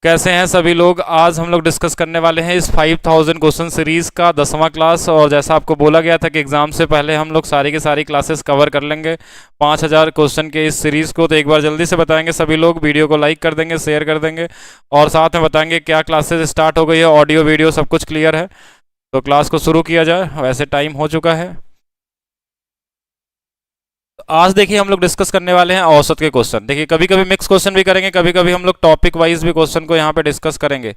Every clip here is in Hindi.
कैसे हैं सभी लोग। आज हम लोग डिस्कस करने वाले हैं इस 5000 क्वेश्चन सीरीज़ का 10वां क्लास। और जैसा आपको बोला गया था कि एग्ज़ाम से पहले हम लोग सारी की सारी क्लासेस कवर कर लेंगे 5000 क्वेश्चन के इस सीरीज़ को। तो एक बार जल्दी से बताएंगे सभी लोग, वीडियो को लाइक कर देंगे, शेयर कर देंगे और साथ में बताएंगे क्या क्लासेस स्टार्ट हो गई है, ऑडियो वीडियो सब कुछ क्लियर है। तो क्लास को शुरू किया जाए, वैसे टाइम हो चुका है। आज देखिए हम लोग डिस्कस करने वाले हैं औसत के क्वेश्चन। देखिए कभी कभी मिक्स क्वेश्चन भी करेंगे, कभी कभी हम लोग टॉपिक वाइज भी क्वेश्चन को यहाँ पे डिस्कस करेंगे,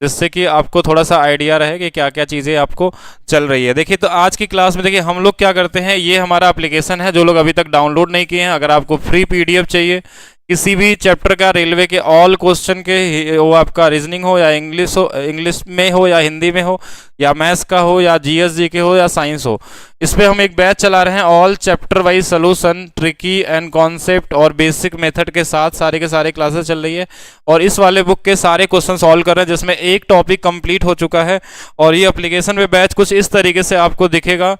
जिससे कि आपको थोड़ा सा आइडिया रहे कि क्या क्या चीज़ें आपको चल रही है। देखिए तो आज की क्लास में देखिए हम लोग क्या करते हैं, ये हमारा एप्लीकेशन है। जो लोग अभी तक डाउनलोड नहीं किए हैं, अगर आपको फ्री पीडीएफ चाहिए किसी भी चैप्टर का, रेलवे के ऑल क्वेश्चन के, वो आपका रीजनिंग हो या इंग्लिश हो, इंग्लिश में हो या हिंदी में हो, या मैथ्स का हो या जीएसजी के हो या साइंस हो, इस पे हम एक बैच चला रहे हैं। All chapter wise solution, tricky and concept और बेसिक मेथड के साथ सारे के सारे क्लासेस चल रही है। और इस वाले बुक के सारे क्वेश्चन सॉल्व कर रहे हैं, जिसमें एक टॉपिक कंप्लीट हो चुका है। और ये एप्लीकेशन में बैच कुछ इस तरीके से आपको दिखेगा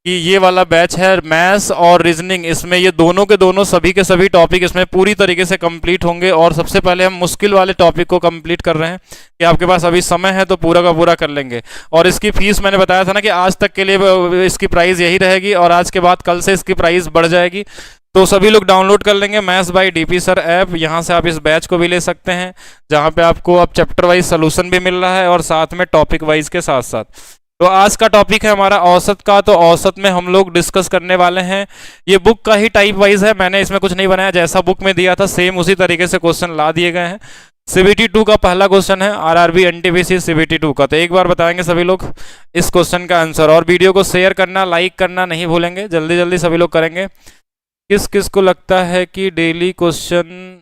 कि ये वाला बैच है मैथ्स और रीजनिंग। इसमें ये दोनों के दोनों सभी के सभी टॉपिक इसमें पूरी तरीके से कंप्लीट होंगे। और सबसे पहले हम मुश्किल वाले टॉपिक को कंप्लीट कर रहे हैं कि आपके पास अभी समय है तो पूरा का पूरा कर लेंगे। और इसकी फीस मैंने बताया था ना कि आज तक के लिए इसकी प्राइस यही रहेगी और आज के बाद कल से इसकी प्राइस बढ़ जाएगी। तो सभी लोग डाउनलोड कर लेंगे maths by DP sir app. यहाँ से आप इस बैच को भी ले सकते हैं, जहाँ पे आपको अब चैप्टर वाइज सोल्यूशन भी मिल रहा है और साथ में टॉपिक वाइज के साथ साथ। तो आज का टॉपिक है हमारा औसत का। तो औसत में हम लोग डिस्कस करने वाले हैं, ये बुक का ही टाइप वाइज है, मैंने इसमें कुछ नहीं बनाया, जैसा बुक में दिया था सेम उसी तरीके से क्वेश्चन ला दिए गए हैं। सीबीटी 2 का पहला क्वेश्चन है, आरआरबी एनटीपीसी सीबीटी 2 का। तो एक बार बताएंगे सभी लोग इस क्वेश्चन का आंसर। और वीडियो को शेयर करना, लाइक करना नहीं भूलेंगे, जल्दी जल्दी सभी लोग करेंगे। किस किस को लगता है कि डेली क्वेश्चन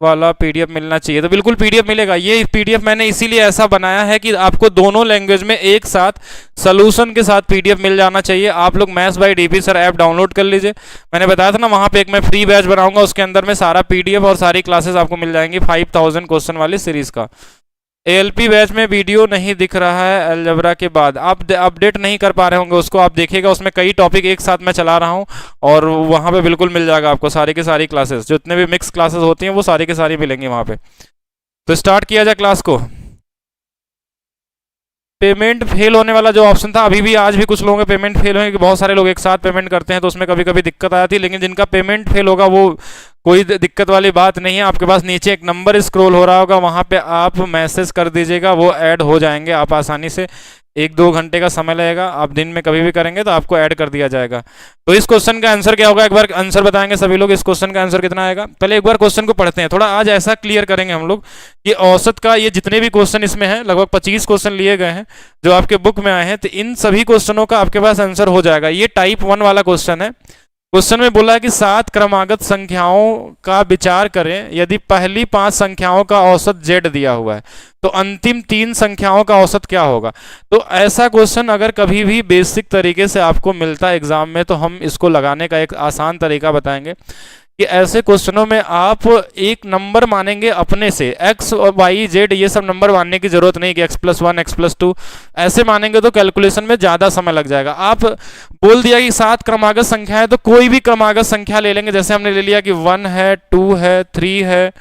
वाला पीडीएफ मिलना चाहिए? तो बिल्कुल पीडीएफ मिलेगा। ये पीडीएफ मैंने इसीलिए ऐसा बनाया है कि आपको दोनों लैंग्वेज में एक साथ सोल्यूशन के साथ पीडीएफ मिल जाना चाहिए। आप लोग maths by DP sir app download कर लीजिए। मैंने बताया था ना वहाँ पे एक मैं फ्री बैच बनाऊंगा, उसके अंदर में सारा पीडीएफ और सारी क्लासेस आपको मिल जाएंगी 5000 क्वेश्चन वाली सीरीज का। एएलपी बैच में वीडियो नहीं दिख रहा है अलजबरा के बाद, आप अपडेट नहीं कर पा रहे होंगे उसको। आप देखिएगा उसमें कई टॉपिक एक साथ मैं चला रहा हूँ और वहाँ पे बिल्कुल मिल जाएगा आपको सारी की सारी क्लासेस। जितने भी मिक्स क्लासेस होती हैं वो सारी की सारी मिलेंगी वहाँ पे। तो स्टार्ट किया जाए क्लास को। पेमेंट फेल होने वाला जो ऑप्शन था, अभी भी आज भी कुछ लोगों के पेमेंट फेल होंगे, बहुत सारे लोग एक साथ पेमेंट करते हैं तो उसमें कभी कभी दिक्कत आती है। लेकिन जिनका पेमेंट फेल होगा वो कोई दिक्कत वाली बात नहीं है। आपके पास नीचे एक नंबर स्क्रॉल हो रहा होगा, वहाँ पे आप मैसेज कर दीजिएगा, वो ऐड हो जाएंगे आप आसानी से। 1-2 घंटे का समय लगेगा, आप दिन में कभी भी करेंगे तो आपको ऐड कर दिया जाएगा। तो इस क्वेश्चन का आंसर क्या होगा, एक बार आंसर बताएंगे सभी लोग। इस क्वेश्चन का आंसर कितना आएगा, पहले एक बार क्वेश्चन को पढ़ते हैं। थोड़ा आज ऐसा क्लियर करेंगे हम लोग कि औसत का ये जितने भी क्वेश्चन इसमें हैं, लगभग 25 क्वेश्चन लिए गए हैं जो आपके बुक में आए हैं, तो इन सभी क्वेश्चनों का आपके पास आंसर हो जाएगा। ये टाइप 1 वाला क्वेश्चन है। क्वेश्चन में बोला है कि 7 क्रमागत संख्याओं का विचार करें, यदि पहली 5 संख्याओं का औसत z दिया हुआ है तो अंतिम 3 संख्याओं का औसत क्या होगा। तो ऐसा क्वेश्चन अगर कभी भी बेसिक तरीके से आपको मिलता है एग्जाम में, तो हम इसको लगाने का एक आसान तरीका बताएंगे कि ऐसे क्वेश्चनों में आप एक नंबर मानेंगे अपने से, x और y z ये सब नंबर मानने की जरूरत नहीं कि x+1 x+2 ऐसे मानेंगे तो कैलकुलेशन में ज़्यादा समय लग जाएगा। आप बोल दिया कि 7 क्रमागत संख्या है तो कोई भी क्रमागत संख्या ले लेंगे। जैसे हमने ले लिया कि 1 है, 2 है, 3 है,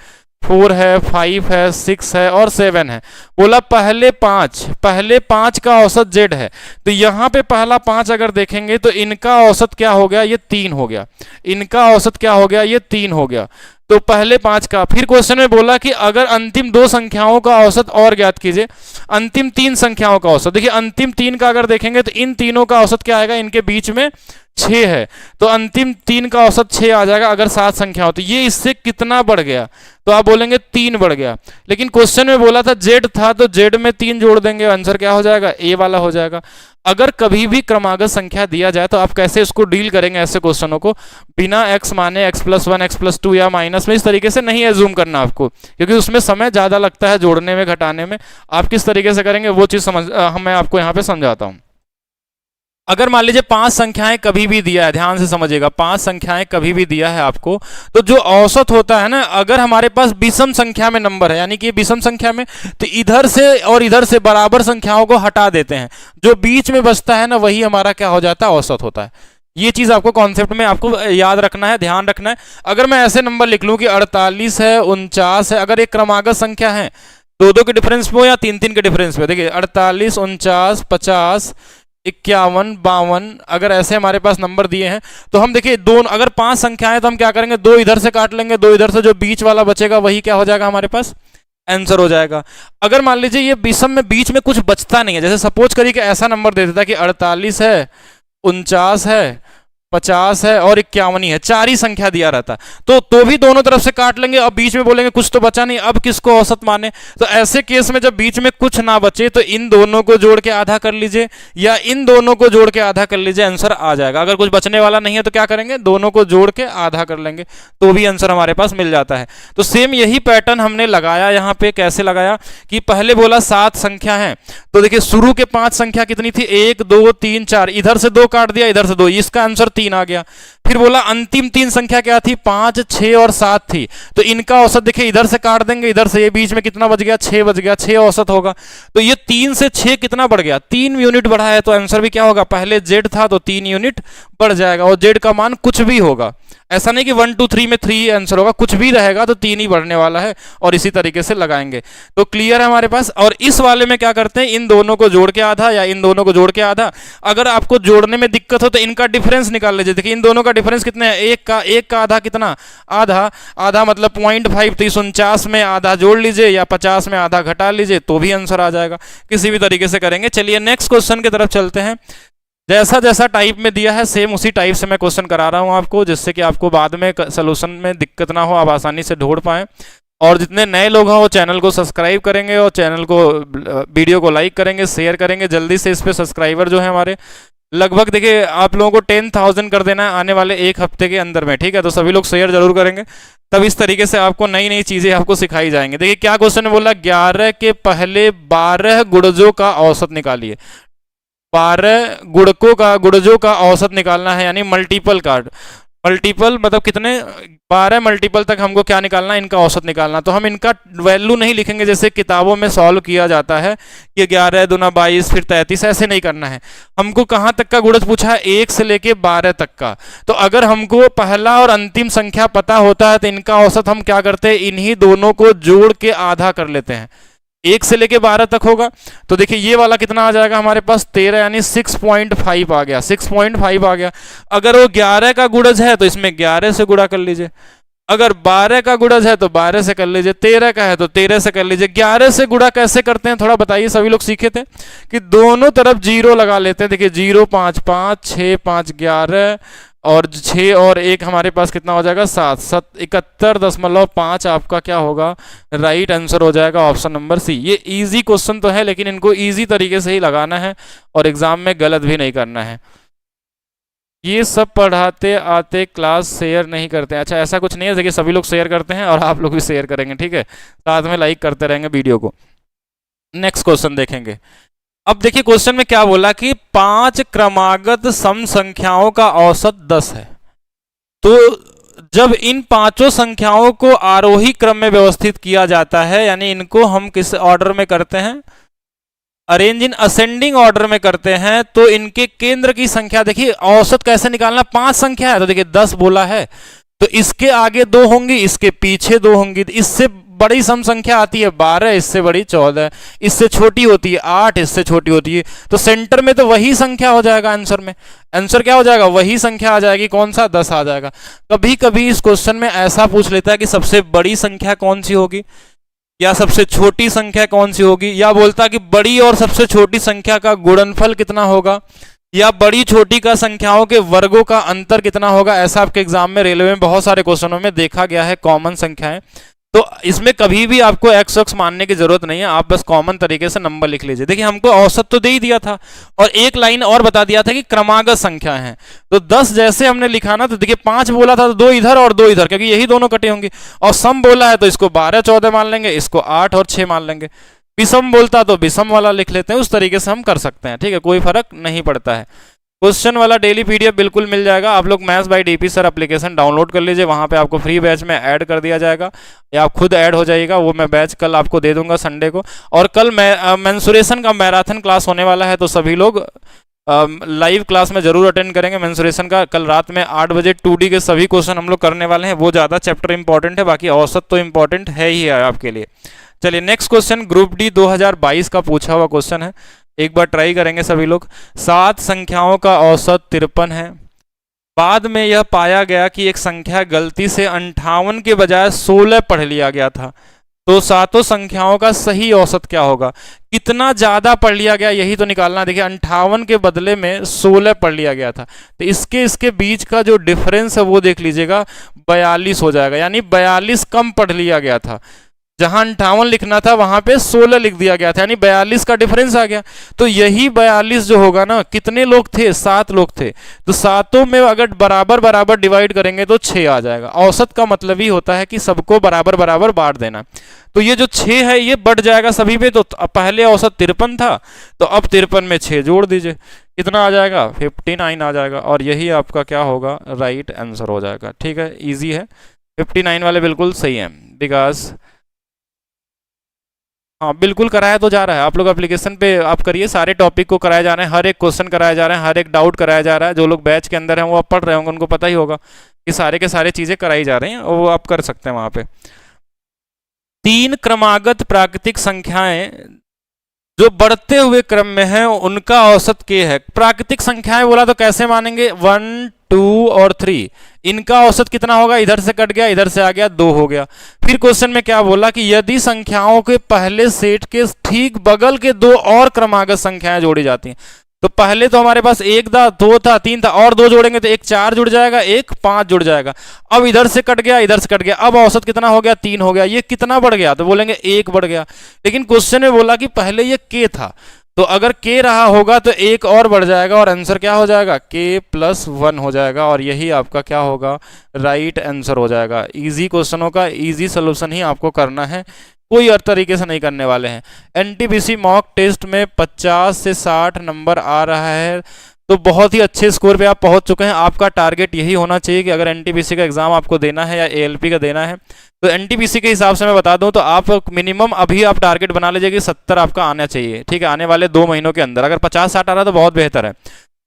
4 है, 5 है, 6 है और 7 है। बोला पहले 5 का औसत z है, तो यहाँ पे पहला 5 अगर देखेंगे तो इनका औसत क्या हो गया, ये 3 हो गया। इनका औसत क्या हो गया, ये 3 हो गया। तो पहले 5 का। फिर क्वेश्चन में बोला कि अगर अंतिम 2 संख्याओं का औसत और ज्ञात कीजिए, अंतिम 3 संख्याओं का औसत। देखिए अंतिम 3 का अगर देखेंगे तो इन तीनों का औसत क्या आएगा, इनके बीच में 6 है, तो अंतिम 3 का औसत 6 आ जाएगा अगर 7 संख्या हो। तो ये इससे कितना बढ़ गया, तो आप बोलेंगे 3 बढ़ गया। लेकिन क्वेश्चन में बोला था z था, तो z में 3 जोड़ देंगे, आंसर क्या हो जाएगा, a वाला हो जाएगा। अगर कभी भी क्रमागत संख्या दिया जाए तो आप कैसे इसको डील करेंगे, ऐसे क्वेश्चनों को बिना x माने x+1 x+2 या माइनस में, इस तरीके से नहीं एज्यूम करना आपको, क्योंकि उसमें समय ज़्यादा लगता है जोड़ने में घटाने में। आप किस तरीके से करेंगे वो चीज़ मैं आपको यहाँ पे समझाता हूँ। अगर मान लीजिए 5 संख्याएं कभी भी दिया है, ध्यान से समझिएगा, 5 संख्याएं कभी भी दिया है आपको, तो जो औसत होता है ना, अगर हमारे पास विषम संख्या में नंबर है, यानी कि विषम संख्या में, तो इधर से और इधर से बराबर संख्याओं को हटा देते हैं, जो बीच में बचता है ना वही हमारा क्या हो जाता है, औसत होता है। ये चीज आपको कॉन्सेप्ट में आपको याद रखना है, ध्यान रखना है। अगर मैं ऐसे नंबर लिख लूं कि 48 है, 49 है, अगर एक क्रमागत संख्या है, दो दो के डिफरेंस पे हो या तीन तीन के डिफरेंस पे, देखिए 48, 49, 50, 51, 52, अगर ऐसे हमारे पास नंबर दिए हैं तो हम देखिए दोनों, अगर 5 संख्याएं तो हम क्या करेंगे, दो इधर से काट लेंगे, दो इधर से, जो बीच वाला बचेगा वही क्या हो जाएगा हमारे पास, आंसर हो जाएगा। अगर मान लीजिए ये विषम में बीच में कुछ बचता नहीं है, जैसे सपोज करिए कि ऐसा नंबर दे देता कि 48 है, 49 है, 50 है और 51 ही है, चार ही संख्या दिया रहता, तो भी दोनों तरफ से काट लेंगे और बीच में बोलेंगे कुछ तो बचा नहीं, अब किसको औसत माने। तो ऐसे केस में जब बीच में कुछ ना बचे तो इन दोनों को जोड़ के आधा कर लीजिए या इन दोनों को जोड़ के आधा कर लीजिए, आंसर आ जाएगा। अगर कुछ बचने वाला नहीं है तो क्या करेंगे, दोनों को जोड़ के आधा कर लेंगे तो भी आंसर हमारे पास मिल जाता है। तो सेम यही पैटर्न हमने लगाया यहाँ पे। कैसे लगाया कि पहले बोला 7 संख्या है, तो देखिए शुरू के 5 संख्या कितनी थी, 1 2 3 4, इधर से 2 काट दिया, इधर से 2, इसका आंसर 3 आ गया। फिर बोला अंतिम 3 संख्या क्या थी, 5 6 और 7 थी, तो इनका औसत देखिए इधर से काट देंगे, इधर से, ये बीच में कितना बच गया, 6 बच गया, 6 औसत होगा। तो ये 3 से 6 कितना बढ़ गया, 3 यूनिट बढ़ा है, तो आंसर भी क्या होगा, पहले जेड था तो 3 यूनिट बढ़ जाएगा, और जेड का मान कुछ भी होगा, ऐसा नहीं कि 1 2 3 में 3 आंसर होगा, कुछ भी रहेगा तो 3 ही बढ़ने वाला है, और इसी तरीके से लगाएंगे। तो क्लियर है हमारे पास। और इस वाले में क्या करते हैं, इन दोनों को जोड़ के आधा या इन दोनों को जोड़ के आधा। अगर आपको जोड़ने में दिक्कत हो तो इनका डिफरेंस निकाल लीजिए। देखिए इन दोनों का डिफरेंस कितना है, एक का आधा कितना, आधा, आधा मतलब 0.5, तो 49 में आधा जोड़ लीजिए या 50 में आधा घटा लीजिए तो भी आंसर आ जाएगा, किसी भी तरीके से करेंगे। चलिए नेक्स्ट क्वेश्चन की तरफ चलते हैं। जैसा जैसा टाइप में दिया है सेम उसी टाइप से मैं क्वेश्चन करा रहा हूं आपको, जिससे कि आपको बाद में सोल्यूशन में दिक्कत ना हो, आप आसानी से ढूंढ पाएं। और जितने नए लोग हैं वो चैनल को सब्सक्राइब करेंगे और चैनल को, वीडियो को लाइक करेंगे, शेयर करेंगे। जल्दी से इस पे सब्सक्राइबर जो है हमारे लगभग देखिए आप लोगों को 10,000 कर देना है आने वाले एक हफ्ते के अंदर में, ठीक है। तो सभी लोग शेयर जरूर करेंगे, तब इस तरीके से आपको नई नई चीजें आपको सिखाई जाएंगी। देखिए क्या क्वेश्चन बोला, 11 के पहले 12 गुणजों का औसत निकालिए। 12 गुणजों का औसत निकालना है, यानी मल्टीपल का, मल्टीपल मतलब कितने, 12 मल्टीपल तक हमको क्या निकालना है, इनका औसत निकालना। तो हम इनका वैल्यू नहीं लिखेंगे जैसे किताबों में सॉल्व किया जाता है कि 11 दूना 22 फिर 33, ऐसे नहीं करना है। हमको कहाँ तक का गुणज पूछा है, 1 से लेके 12 तक का। तो अगर हमको पहला और अंतिम संख्या पता होता है तो इनका औसत हम क्या करते हैं, इन्हीं दोनों को जोड़ के आधा कर लेते हैं। 1 से लेके 12 तक होगा, तो देखिए ये वाला कितना आ जाएगा हमारे पास, 13, यानी 6.5 आ गया, 6.5 आ गया। अगर वो 11 का गुणज है तो इसमें 11 से गुणा कर लीजिए, अगर 12 का गुणज है तो 12 से कर लीजिए, 13 का है तो 13 से कर लीजिए। 11 से गुणा कैसे करते हैं थोड़ा बताइए, सभी लोग सीखे थे कि दोनों तरफ 0 लगा लेते हैं। देखिए 0 5 5 6 5 11 और 6 और 1 हमारे पास कितना हो जाएगा, 7 7 71.5 आपका क्या होगा, राइट आंसर हो जाएगा ऑप्शन नंबर सी। ये इजी क्वेश्चन तो है लेकिन इनको इजी तरीके से ही लगाना है और एग्जाम में गलत भी नहीं करना है। ये सब पढ़ाते आते क्लास शेयर नहीं करते, अच्छा ऐसा कुछ नहीं है, देखिए सभी लोग शेयर करते हैं और आप लोग भी शेयर करेंगे, ठीक है, साथ में लाइक करते रहेंगे वीडियो को। नेक्स्ट क्वेश्चन देखेंगे। अब देखिए क्वेश्चन में क्या बोला कि 5 क्रमागत सम संख्याओं का औसत 10 है। तो जब इन पांचों संख्याओं को आरोही क्रम में व्यवस्थित किया जाता है, यानी इनको हम किस ऑर्डर में करते हैं, अरेंज इन असेंडिंग ऑर्डर में करते हैं, तो इनके केंद्र की संख्या देखिए औसत कैसे निकालना, 5 संख्या है तो देखिए 10 बोला है तो इसके आगे 2 होंगी, इसके पीछे 2 होंगी। इससे बड़ी सम संख्या आती है 12, इससे बड़ी 14, इससे छोटी होती है 8, इससे छोटी होती है, तो सेंटर में तो वही संख्या हो जाएगा आंसर में। आंसर क्या हो जाएगा, वही संख्या आ जाएगी, कौन सा, 10 आ जाएगा। कभी कभी इस क्वेश्चन में ऐसा पूछ लेता है कि सबसे बड़ी संख्या कौन सी होगी या सबसे छोटी संख्या कौन सी होगी, या बोलता कि बड़ी और सबसे छोटी संख्या का गुणनफल कितना होगा, या बड़ी छोटी का संख्याओं के वर्गों का अंतर कितना होगा। ऐसा आपके एग्जाम में रेलवे में बहुत सारे क्वेश्चनों में देखा गया है, कॉमन संख्याएं। तो इसमें कभी भी आपको एक्स वक्स मानने की जरूरत नहीं है, आप बस कॉमन तरीके से नंबर लिख लीजिए। देखिए हमको औसत तो दे ही दिया था और एक लाइन और बता दिया था कि क्रमागत संख्या है, तो 10 जैसे हमने लिखा ना, तो देखिए 5 बोला था तो 2 इधर और 2 इधर, क्योंकि यही दोनों कटे होंगे। और सम बोला है तो इसको 12 14 मान लेंगे, इसको 8 और 6 मान लेंगे। विषम बोलता तो विषम वाला लिख लेते हैं, उस तरीके से हम कर सकते हैं, ठीक है, कोई फर्क नहीं पड़ता है। क्वेश्चन वाला डेली पीडीएफ बिल्कुल मिल जाएगा, आप लोग maths by DP sir application download कर लीजिए, वहाँ पे आपको फ्री बैच में ऐड कर दिया जाएगा या आप खुद ऐड हो जाइएगा। वो मैं बैच कल आपको दे दूंगा संडे को, और कल मेंसुरेशन का मैराथन क्लास होने वाला है, तो सभी लोग लाइव क्लास में जरूर अटेंड करेंगे मेंसुरेशन का। कल रात में 8 बजे 2D के सभी क्वेश्चन हम लोग करने वाले हैं, वो ज़्यादा चैप्टर इंपॉर्टेंट है, बाकी औसत तो इंपॉर्टेंट है ही है आपके लिए। चलिए नेक्स्ट क्वेश्चन ग्रुप डी 2022 का पूछा हुआ क्वेश्चन है, एक बार ट्राई करेंगे सभी लोग। 7 संख्याओं का औसत 53 है। बाद में यह पाया गया कि एक संख्या गलती से 58 के बजाय 16 पढ़ लिया गया था, तो सातों संख्याओं का सही औसत क्या होगा? कितना ज्यादा पढ़ लिया गया यही तो निकालना। देखिए 58 के बदले में 16 पढ़ लिया गया था, तो इसके बीच का जो डिफरेंस है वो देख लीजिएगा, 42 हो जाएगा, यानी 42 कम पढ़ लिया गया था। जहां 58 लिखना था वहां पे 16 लिख दिया गया था, यानी 42 का डिफरेंस आ गया। तो यही 42 जो होगा ना, कितने लोग थे? 7 लोग थे, तो सातों में अगर बराबर बराबर डिवाइड करेंगे तो 6 आ जाएगा। औसत का मतलब ही होता है कि सबको बराबर बराबर बांट देना। तो ये जो 6 है ये बढ़ जाएगा सभी पे, तो पहले औसत 53 था, तो अब 53 में 6 जोड़ दीजिए, कितना आ जाएगा? 59 आ जाएगा, और यही आपका क्या होगा? राइट आंसर हो जाएगा। ठीक है, ईजी है, 59 वाले बिल्कुल सही है, बिकॉज हाँ बिल्कुल कराया तो जा रहा है। आप लोग एप्लीकेशन पे आप करिए, सारे टॉपिक को कराया जा रहे हैं, हर एक क्वेश्चन कराया जा रहा है, हर एक डाउट कराया जा रहा है। जो लोग बैच के अंदर हैं वो आप पढ़ रहे होंगे, उनको पता ही होगा कि सारे के सारे चीज़ें कराई जा रही हैं, और वो आप कर सकते हैं वहाँ पे। 3 क्रमागत प्राकृतिक संख्याएं जो बढ़ते हुए क्रम में है उनका औसत के है। प्राकृतिक संख्याएं बोला तो कैसे मानेंगे? 1, 2 और 3, इनका औसत कितना होगा? इधर से कट गया, इधर से आ गया, 2 हो गया। फिर क्वेश्चन में क्या बोला कि यदि संख्याओं के पहले सेट के ठीक बगल के 2 और क्रमागत संख्याएं जोड़ी जाती हैं, तो पहले तो हमारे पास 1 था, 2 था, 3 था, और 2 जोड़ेंगे तो 1 4 जुड़ जाएगा, 1 5 जुड़ जाएगा। अब इधर से कट गया, इधर से कट गया, अब औसत कितना हो गया? 3 हो गया। ये कितना बढ़ गया? तो बोलेंगे 1 बढ़ गया। लेकिन क्वेश्चन में बोला कि पहले ये के था, तो अगर के रहा होगा तो 1 और बढ़ जाएगा, और आंसर क्या हो जाएगा? के प्लस 1 हो जाएगा, और यही आपका क्या होगा? राइट आंसर हो जाएगा। इजी क्वेश्चनों का इजी सोल्यूशन ही आपको करना है, कोई और तरीके से नहीं करने वाले हैं। एनटीपीसी मॉक टेस्ट में 50 से 60 नंबर आ रहा है, तो बहुत ही अच्छे स्कोर पे आप पहुंच चुके हैं। आपका टारगेट यही होना चाहिए कि अगर एनटीपीसी का एग्जाम आपको देना है या एएलपी का देना है, तो एनटीपीसी के हिसाब से मैं बता दूं तो आप मिनिमम अभी आप टारगेट बना लीजिए कि 70 आपका आना चाहिए। ठीक है, आने वाले 2 महीनों के अंदर। अगर 50-60 आ रहा है तो बहुत बेहतर है,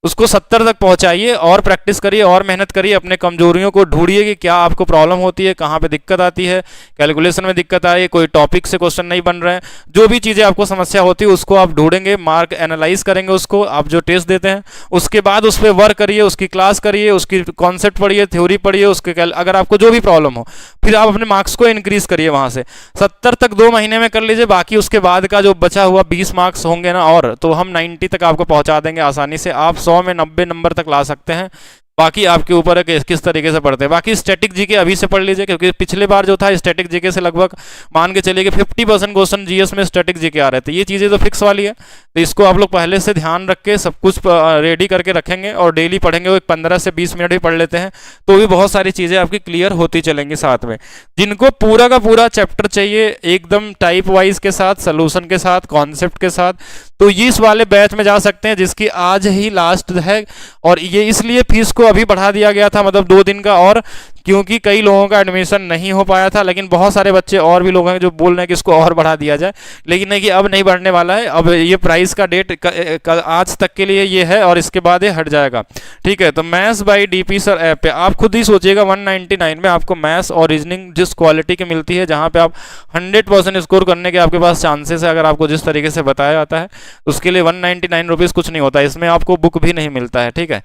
उसको 70 तक पहुंचाइए, और प्रैक्टिस करिए और मेहनत करिए। अपने कमजोरियों को ढूंढिए कि क्या आपको प्रॉब्लम होती है, कहाँ पे दिक्कत आती है, कैलकुलेशन में दिक्कत आ रही है, कोई टॉपिक से क्वेश्चन नहीं बन रहे हैं, जो भी चीज़ें आपको समस्या होती है उसको आप ढूंढेंगे, मार्क एनालाइज करेंगे उसको, आप जो टेस्ट देते हैं उसके बाद उस पर वर्क करिए, उसकी क्लास करिए, उसकी कॉन्सेप्ट पढ़िए, थ्योरी पढ़िए, उसके अगर आपको जो भी प्रॉब्लम हो फिर आप अपने मार्क्स को इंक्रीज करिए। वहाँ से 70 तक 2 महीने में कर लीजिए, बाकी उसके बाद का जो बचा हुआ 20 मार्क्स होंगे ना, और तो हम 90 तक आपको पहुँचा देंगे आसानी से। आप 100 में 90 नंबर तक ला सकते हैं, बाकी आपके ऊपर है कि किस तरीके से पढ़ते हैं। बाकी स्टैटिक जीके अभी से पढ़ लीजिए, क्योंकि पिछले बार जो था स्टैटिक जीके से लगभग मान के चलिए कि 50% क्वेश्चन जीएस में स्टैटिक जीके आ रहे थे। ये चीज़ें तो फिक्स वाली है, तो इसको आप लोग पहले से ध्यान रख के सब कुछ रेडी करके रखेंगे और डेली पढ़ेंगे। वो 15 से 20 मिनट भी पढ़ लेते हैं तो भी बहुत सारी चीज़ें आपकी क्लियर होती चलेंगी साथ में। जिनको पूरा का पूरा चैप्टर चाहिए एकदम टाइप वाइज के साथ, सोल्यूशन के साथ, कॉन्सेप्ट के साथ, तो इस वाले बैच में जा सकते हैं, जिसकी आज ही लास्ट है। और ये इसलिए फीस को अभी बढ़ा दिया गया था, मतलब 2 दिन का, और क्योंकि कई लोगों का एडमिशन नहीं हो पाया था, लेकिन बहुत सारे बच्चे और भी लोग हैं जो बोल रहे हैं कि इसको और बढ़ा दिया जाए, लेकिन नहीं, कि अब नहीं बढ़ने वाला है। अब ये प्राइस का डेट आज तक के लिए ये है, और इसके बाद ये हट जाएगा। ठीक है, तो maths by DP sir app पे आप खुद ही सोचिएगा 199 में आपको मैथ्स और रीजनिंग जिस क्वालिटी की मिलती है, जहाँ पे आप 100% स्कोर करने के आपके पास चांसेस है, अगर आपको जिस तरीके से बताया जाता है, उसके लिए 199 रुपीज़ कुछ नहीं होता। इसमें आपको बुक भी नहीं मिलता है। ठीक है,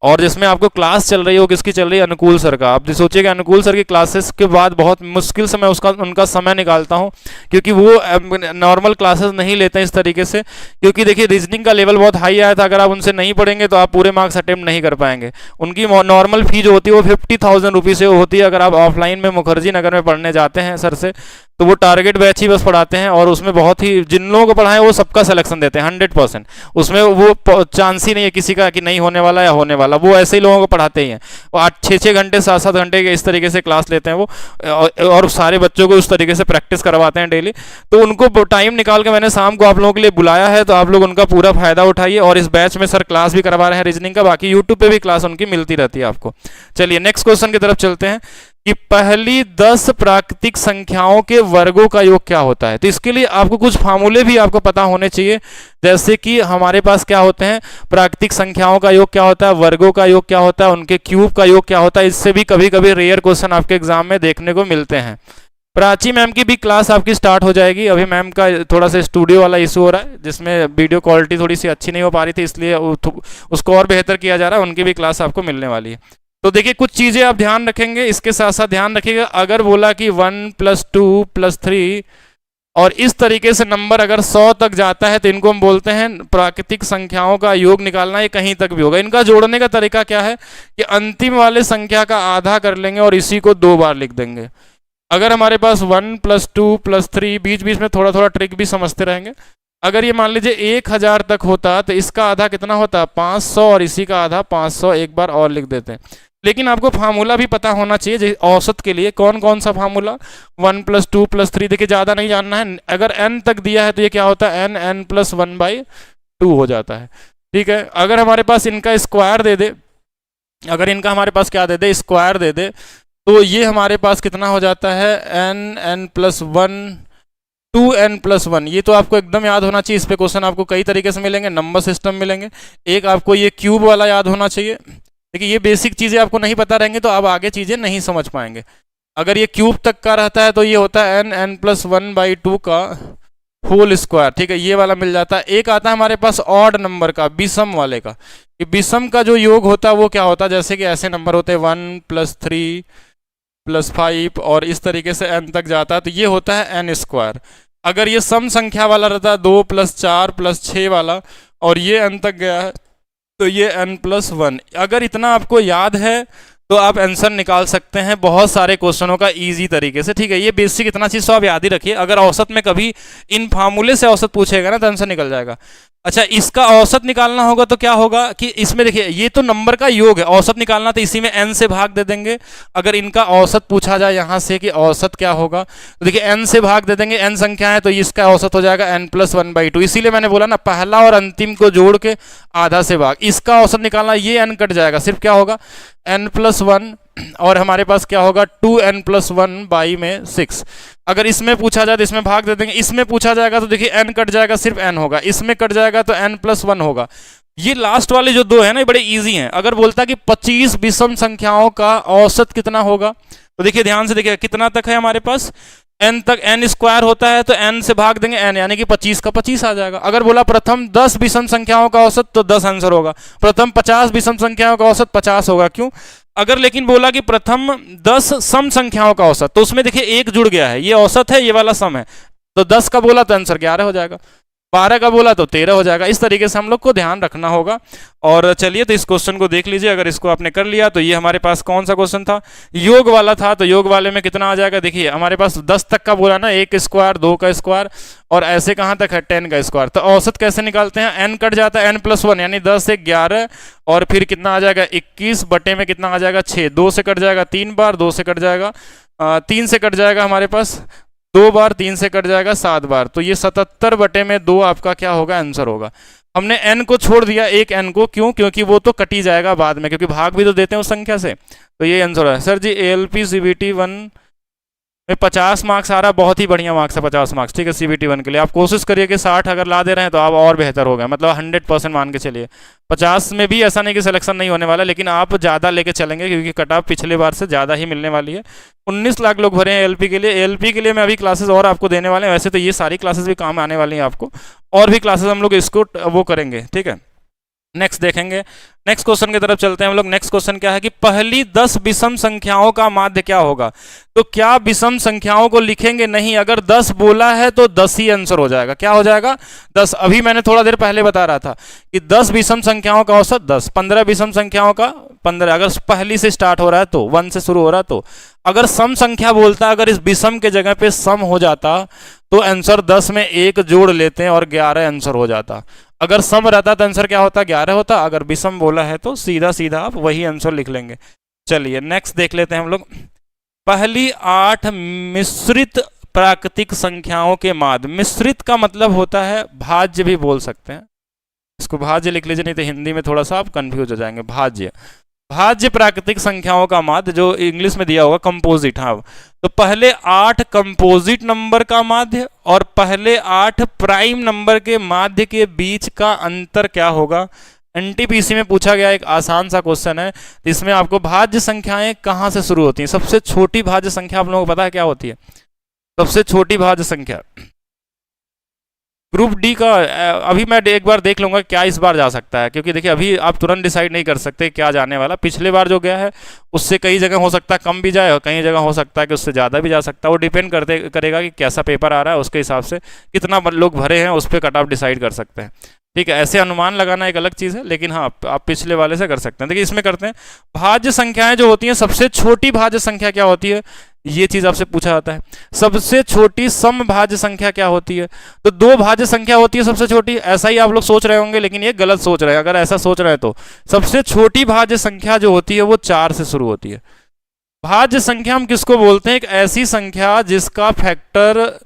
और जिसमें आपको क्लास चल रही है वो किसकी चल रही है? अनुकूल सर का। आप सोचिएगा अनुकूल सर की क्लासेस के बाद बहुत मुश्किल से मैं उनका समय निकालता हूं, क्योंकि वो नॉर्मल क्लासेस नहीं लेते हैं इस तरीके से, क्योंकि देखिए रीजनिंग का लेवल बहुत हाई आया था। अगर आप उनसे नहीं पढ़ेंगे तो आप पूरे मार्क्स अटेम्प्ट नहीं कर पाएंगे। उनकी नॉर्मल फी जो होती है वो 50,000 रुपीज़ से होती है। अगर आप ऑफलाइन में मुखर्जी नगर में पढ़ने जाते हैं सर से, तो वो टारगेट बैच ही बस पढ़ाते हैं, और उसमें बहुत ही जिन लोगों को पढ़ाएं वो सबका सिलेक्शन देते हैं 100%। उसमें वो चांस ही नहीं है किसी का कि नहीं होने वाला या होने वाला, वो ऐसे ही लोगों को पढ़ाते ही हैं। वो 6-6 घंटे 7-7 घंटे के इस तरीके से क्लास लेते हैं वो, और सारे बच्चों को उस तरीके से प्रैक्टिस करवाते हैं डेली। तो उनको टाइम निकाल के मैंने शाम को आप लोगों के लिए बुलाया है, तो आप लोग उनका पूरा फायदा उठाइए। और इस बैच में सर क्लास भी करवा रहे हैं रीजनिंग का, बाकी यूट्यूब पे भी क्लास उनकी मिलती रहती है आपको। चलिए नेक्स्ट क्वेश्चन की तरफ चलते हैं। कि पहली 10 प्राकृतिक संख्याओं के वर्गों का योग क्या होता है। तो इसके लिए आपको कुछ फार्मूले भी आपको पता होने चाहिए, जैसे कि हमारे पास क्या होते हैं, प्राकृतिक संख्याओं का योग क्या होता है, वर्गों का योग क्या होता है, उनके क्यूब का योग क्या होता है। इससे भी कभी कभी रेयर क्वेश्चन आपके एग्जाम में देखने को मिलते हैं। प्राची मैम की भी क्लास आपकी स्टार्ट हो जाएगी। अभी मैम का थोड़ा सा स्टूडियो वाला इशू हो रहा है, जिसमें वीडियो क्वालिटी थोड़ी सी अच्छी नहीं हो पा रही थी, इसलिए उसको और बेहतर किया जा रहा है। उनकी भी क्लास आपको मिलने वाली है। तो देखिए कुछ चीज़ें आप ध्यान रखेंगे, इसके साथ साथ ध्यान रखिएगा, अगर बोला कि 1 + 2 + 3 और इस तरीके से नंबर अगर 100 तक जाता है तो इनको हम बोलते हैं प्राकृतिक संख्याओं का योग निकालना। ये कहीं तक भी होगा। इनका जोड़ने का तरीका क्या है कि अंतिम वाले संख्या का आधा कर लेंगे और इसी को 2 बार लिख देंगे। अगर हमारे पास 1 + 2 + 3, बीच बीच में थोड़ा थोड़ा ट्रिक भी समझते रहेंगे। अगर ये मान लीजिए 1000 तक होता तो इसका आधा कितना होता, 500, और इसी का आधा 500 एक बार और लिख देते हैं। लेकिन आपको फार्मूला भी पता होना चाहिए औसत के लिए। कौन कौन सा फार्मूला, 1 + 2 + 3, देखिए ज़्यादा नहीं जानना है। अगर n तक दिया है तो ये क्या होता है, n + 1/2 हो जाता है। ठीक है। अगर हमारे पास इनका स्क्वायर दे दे, अगर इनका हमारे पास क्या दे दे, स्क्वायर दे दे, तो ये हमारे पास कितना हो जाता है, n + 1, 2n + 1। ये तो आपको एकदम याद होना चाहिए। इस पे क्वेश्चन आपको कई तरीके से मिलेंगे, नंबर सिस्टम मिलेंगे। एक आपको ये क्यूब वाला याद होना चाहिए। देखिए ये बेसिक चीज़ें आपको नहीं पता रहेंगी तो आप आगे चीज़ें नहीं समझ पाएंगे। अगर ये क्यूब तक का रहता है तो ये होता है n + 1/2 का होल स्क्वायर। ठीक है, ये वाला मिल जाता है। एक आता है हमारे पास ऑड नंबर का, विषम वाले का। ये विषम का जो योग होता है वो क्या होता है, जैसे कि ऐसे नंबर होते हैं 1 + 3 + 5 और इस तरीके से n तक जाता है, तो ये होता है n²। अगर ये सम संख्या वाला रहता है 2 + 4 + 6 वाला और ये n तक गया है तो ये n + 1। अगर इतना आपको याद है तो आप आंसर निकाल सकते हैं बहुत सारे क्वेश्चनों का इजी तरीके से। ठीक है, ये बेसिक इतना चीज़ तो आप याद ही रखिए। अगर औसत में कभी इन फार्मूले से औसत पूछेगा ना तो आंसर निकल जाएगा। अच्छा, इसका औसत निकालना होगा तो क्या होगा कि इसमें देखिए ये तो नंबर का योग है, औसत निकालना तो इसी में n से भाग दे देंगे। अगर इनका औसत पूछा जाए यहाँ से कि औसत क्या होगा तो देखिए n से भाग दे देंगे, n संख्या है तो इसका औसत हो जाएगा n + 1/2। इसीलिए मैंने बोला ना, पहला और अंतिम को जोड़ के आधा से भाग, इसका औसत निकालना, ये n कट जाएगा, सिर्फ क्या होगा n + 1 और हमारे पास क्या होगा 2n + 1/6। अगर इसमें पूछा जाए तो इसमें भाग दे देंगे, इसमें पूछा जाएगा तो देखिए n कट जाएगा, सिर्फ n होगा, इसमें कट जाएगा तो n + 1 होगा। ये लास्ट वाले जो दो है ना, ये बड़े इजी हैं। अगर बोलता कि 25 विषम संख्याओं का औसत कितना होगा तो देखिए ध्यान से देखिए कितना तक है हमारे पास, n तक, n² होता है तो n से भाग देंगे n, यानी कि 25 का 25 आ जाएगा। अगर बोला प्रथम 10 विषम संख्याओं का औसत तो 10 आंसर होगा। प्रथम 50 विषम संख्याओं का औसत 50 होगा। क्यों? अगर लेकिन बोला कि प्रथम 10 सम संख्याओं का औसत, तो उसमें देखिए एक जुड़ गया है, ये औसत है, ये वाला सम है, तो 10 का बोला तो आंसर 11 हो जाएगा, 12 का बोला तो 13 हो जाएगा। इस तरीके से हम लोग को ध्यान रखना होगा। और चलिए तो इस क्वेश्चन को देख लीजिए। अगर इसको आपने कर लिया तो ये हमारे पास कौन सा क्वेश्चन था, योग वाला था। तो योग वाले में कितना आ जाएगा, देखिए हमारे पास 10 तक का बोला ना, 1², 2 का स्क्वायर और ऐसे कहाँ तक है 10 का स्क्वायर। तो औसत कैसे निकालते हैं, n कट जाता है, n + 1 यानी 10 से 11 और फिर कितना आ जाएगा 21 बटे में कितना आ जाएगा 6, 2 से कट जाएगा 3 बार, 2 से कट जाएगा 3 से कट जाएगा हमारे पास 2 बार, 3 से कट जाएगा 7 बार, तो ये 77 बटे में 2 आपका क्या होगा, आंसर होगा। हमने n को छोड़ दिया, एक n को, क्यों? क्योंकि वो तो कटी जाएगा बाद में, क्योंकि भाग भी तो देते हैं उस संख्या से। तो ये आंसर है। सर जी ALP CBT 1 में 50 मार्क्स आ रहा है, बहुत ही बढ़िया मार्क्स है 50 मार्क्स। ठीक है, CBT 1 के लिए आप कोशिश करिए कि 60 अगर ला दे रहे हैं तो आप और बेहतर हो गए, मतलब 100% मान के चलिए। 50 में भी ऐसा नहीं कि सिलेक्शन नहीं होने वाला, लेकिन आप ज़्यादा लेके चलेंगे क्योंकि कट ऑफ पिछले बार से ज़्यादा ही मिलने वाली है। 19 लाख लोग भरे हैं LP के लिए। LP के लिए मैं अभी क्लासेस और आपको देने वाले हैं। वैसे तो ये सारी क्लासेस भी काम आने वाली हैं आपको, और भी क्लासेस हम लोग इसको वो करेंगे। ठीक है, नेक्स्ट देखेंगे। नेक्स्ट क्वेश्चन की तरफ चलते हैं हम लोग। नेक्स्ट क्वेश्चन क्या है कि पहली 10 विषम संख्याओं का माध्य क्या होगा। तो क्या विषम संख्याओं को लिखेंगे? नहीं, अगर 10 बोला है तो 10 ही आंसर हो जाएगा। क्या हो जाएगा? 10। अभी मैंने थोड़ा देर पहले बता रहा था कि 10 विषम संख्याओं का औसत 10, 15 विषम संख्याओं का 15। अगर पहली से स्टार्ट हो रहा है तो 1 से शुरू हो रहा है तो, अगर सम संख्या बोलता, अगर इस विषम के जगह पे सम हो जाता तो आंसर 10 में 1 जोड़ लेते हैं और 11 आंसर हो जाता। अगर सम रहता तो आंसर क्या होता, 11 होता। अगर विषम बोला है तो सीधा सीधा आप वही आंसर लिख लेंगे। चलिए नेक्स्ट देख लेते हैं हम लोग। पहली 8 मिश्रित प्राकृतिक संख्याओं के माध्य। मिश्रित का मतलब होता है भाज्य भी बोल सकते हैं, इसको भाज्य लिख लीजिए, नहीं तो हिंदी में थोड़ा सा आप कंफ्यूज हो जाएंगे। भाज्य, भाज्य प्राकृतिक संख्याओं का माध्य, जो इंग्लिश में दिया होगा कंपोजिट। हाँ, तो पहले 8 कंपोजिट नंबर का माध्य और पहले 8 प्राइम नंबर के माध्य के बीच का अंतर क्या होगा। एनटीपीसी में पूछा गया एक आसान सा क्वेश्चन है। इसमें आपको भाज्य संख्याएं कहां से शुरू होती हैं। सबसे छोटी भाज्य संख्या आप लोगों को पता है क्या होती है। सबसे छोटी भाज्य संख्या ग्रुप डी का, अभी मैं एक बार देख लूंगा क्या इस बार जा सकता है, क्योंकि देखिए अभी आप तुरंत डिसाइड नहीं कर सकते क्या जाने वाला। पिछले बार जो गया है उससे कई जगह हो सकता है कम भी जाए और कई जगह हो सकता है कि उससे ज़्यादा भी जा सकता है। वो डिपेंड करेगा कि कैसा पेपर आ रहा है, उसके हिसाब से कितना लोग भरे हैं उस पर कट ऑफ डिसाइड कर सकते हैं। ठीक है, ऐसे अनुमान लगाना एक अलग चीज़ है, लेकिन हाँ आप पिछले वाले से कर सकते हैं। देखिए इसमें करते हैं भाज्य संख्याएं जो होती हैं, सबसे छोटी भाज्य संख्या क्या होती है, ये चीज आपसे पूछा जाता है। सबसे छोटी समभाज्य संख्या क्या होती है, तो 2 भाज्य संख्या होती है सबसे छोटी। ऐसा ही आप लोग सोच रहे होंगे, लेकिन ये गलत सोच रहे हैं। अगर ऐसा सोच रहे हैं तो सबसे छोटी भाज्य संख्या जो होती है वो 4 से शुरू होती है। भाज्य संख्या हम किसको बोलते हैं, एक ऐसी संख्या जिसका फैक्टर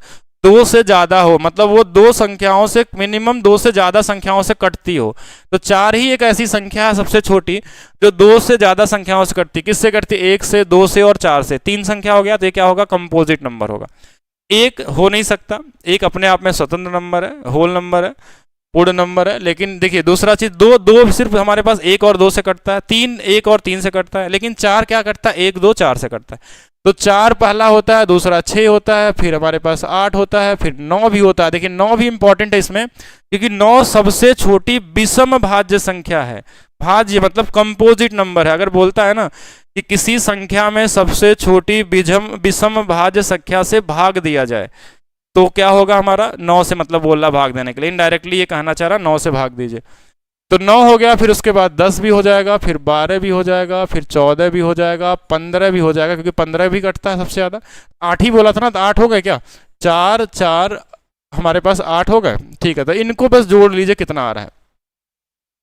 2 से ज्यादा हो, मतलब वो 2 संख्याओं से मिनिमम 2 से ज्यादा संख्याओं से कटती हो। तो 4 ही एक ऐसी संख्या है सबसे छोटी जो 2 से ज्यादा संख्याओं से कटती। किससे कटती, 1 से, 2 से और 4 से। 3 संख्या हो गया तो ये क्या होगा, कंपोजिट नंबर होगा। 1 हो नहीं सकता, 1 अपने आप में स्वतंत्र नंबर है, होल नंबर है, पूर्ण नंबर है। लेकिन देखिए दूसरा चीज, 2 सिर्फ हमारे पास 1 और 2 से कटता है, 3 1 और 3 से कटता है, लेकिन 4 क्या कटता है, 1 2 4 से कटता है। तो 4 पहला होता है, दूसरा 6 होता है, फिर हमारे पास 8 होता है, फिर 9 भी होता है। देखिए 9 भी इंपॉर्टेंट है इसमें, क्योंकि 9 सबसे छोटी विषम भाज्य संख्या है। भाज्य मतलब कंपोजिट नंबर है। अगर बोलता है ना कि किसी संख्या में सबसे छोटी विषम भाज्य संख्या से भाग दिया जाए तो क्या होगा हमारा, 9 से, मतलब बोल रहा भाग देने के लिए, इनडायरेक्टली ये कहना चाह रहा 9 से भाग दीजिए। तो 9 हो गया, फिर उसके बाद 10 भी हो जाएगा, फिर 12 भी हो जाएगा, फिर 14 भी हो जाएगा, 15 भी हो जाएगा, क्योंकि 15 भी कटता है सबसे ज्यादा। 8 ही बोला था ना, तो 8 हो गए क्या, 4 4 हमारे पास 8 हो गए। ठीक है, तो इनको बस जोड़ लीजिए कितना आ रहा है,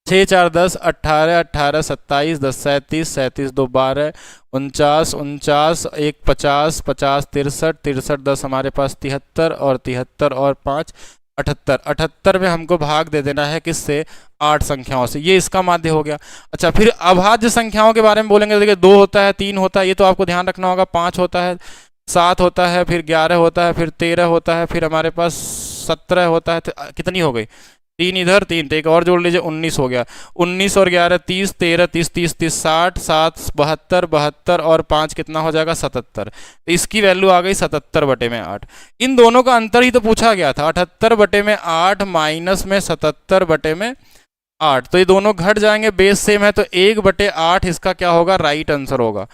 6 4 10, 18 18 27, 10 37, 37 2 12, 49 49, 1 50, 50 63, 63 10 हमारे पास 73 और 73 और 5 78। 78 में हमको भाग दे देना है किससे, 8 संख्याओं से। ये इसका माध्य हो गया। अच्छा, फिर अभाज्य संख्याओं के बारे में बोलेंगे। देखिए 2 होता है, 3 होता है, ये तो आपको ध्यान रखना होगा, 5 होता है, 7 होता है, फिर 11 होता है, फिर 13 होता है, फिर हमारे पास 17 होता है। कितनी हो गई, 3 इधर 3, तो एक और जोड़ लीजिए, 19 हो गया। 19 और 11 30, 13 30 30 30 60, 7 72, 72 और 5 कितना हो जाएगा, 77। तो इसकी वैल्यू आ गई 77/8। इन दोनों का अंतर ही तो पूछा गया था, 78/8 माइनस में 77/8। तो ये दोनों घट जाएंगे, बेस सेम है, तो 1/8 इसका क्या होगा, राइट आंसर होगा।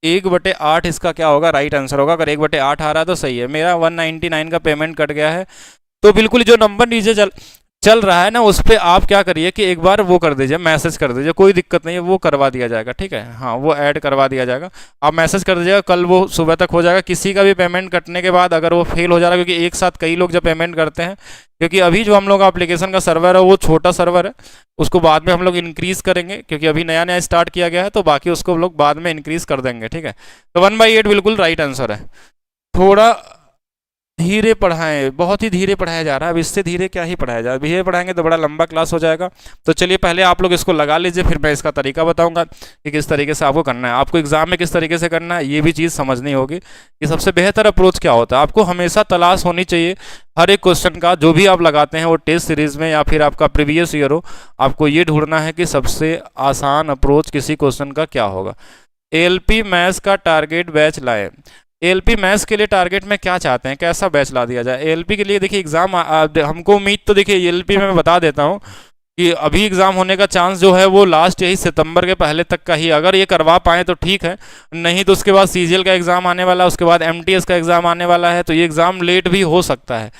1/8 इसका क्या होगा, राइट आंसर होगा। अगर 1/8 आ रहा है तो सही है। मेरा 199 का पेमेंट कट गया है, तो बिल्कुल जो नंबर नीचे चल रहा है ना, उस पर आप क्या करिए कि एक बार वो कर दीजिए, मैसेज कर दीजिए, कोई दिक्कत नहीं है, वो करवा दिया जाएगा। ठीक है, हाँ वो ऐड करवा दिया जाएगा। आप मैसेज कर दीजिएगा, कल वो सुबह तक हो जाएगा। किसी का भी पेमेंट कटने के बाद अगर वो फेल हो जा रहा है, क्योंकि एक साथ कई लोग जब पेमेंट करते हैं, क्योंकि अभी जो हम लोग एप्लीकेशन का सर्वर है वो छोटा सर्वर है, उसको बाद में हम लोग इंक्रीज करेंगे, क्योंकि अभी नया नया स्टार्ट किया गया है, तो बाकी उसको हम लोग बाद में इंक्रीज कर देंगे। ठीक है, तो 1/8 बिल्कुल राइट आंसर है। थोड़ा धीरे पढ़ाएं, बहुत ही धीरे पढ़ाया जा रहा है। अब इससे धीरे क्या ही पढ़ाया जाए, धीरे पढ़ाएंगे तो बड़ा लंबा क्लास हो जाएगा। तो चलिए पहले आप लोग इसको लगा लीजिए, फिर मैं इसका तरीका बताऊंगा कि किस तरीके से आपको करना है। आपको एग्जाम में किस तरीके से करना है ये भी चीज़ समझनी होगी कि सबसे बेहतर अप्रोच क्या होता है। आपको हमेशा तलाश होनी चाहिए हर एक क्वेश्चन का, जो भी आप लगाते हैं वो टेस्ट सीरीज में या फिर आपका प्रीवियस ईयर हो, आपको ये ढूंढना है कि सबसे आसान अप्रोच किसी क्वेश्चन का क्या होगा। एएलपी मैथ्स का टारगेट बैच लाए। एएलपी मैथ्स के लिए टारगेट में क्या चाहते हैं, कैसा बैच ला दिया जाए। एएलपी के लिए देखिए एग्जाम हमको उम्मीद तो देखिए एएलपी में मैं बता देता हूँ कि अभी एग्जाम होने का चांस जो है वो लास्ट यही सितंबर के पहले तक का ही। अगर ये करवा पाए तो ठीक है, नहीं तो उसके बाद सीजीएल का एग्जाम आने वाला है, उसके बाद एमटीएस का एग्जाम आने वाला है, तो ये एग्जाम लेट भी हो सकता है।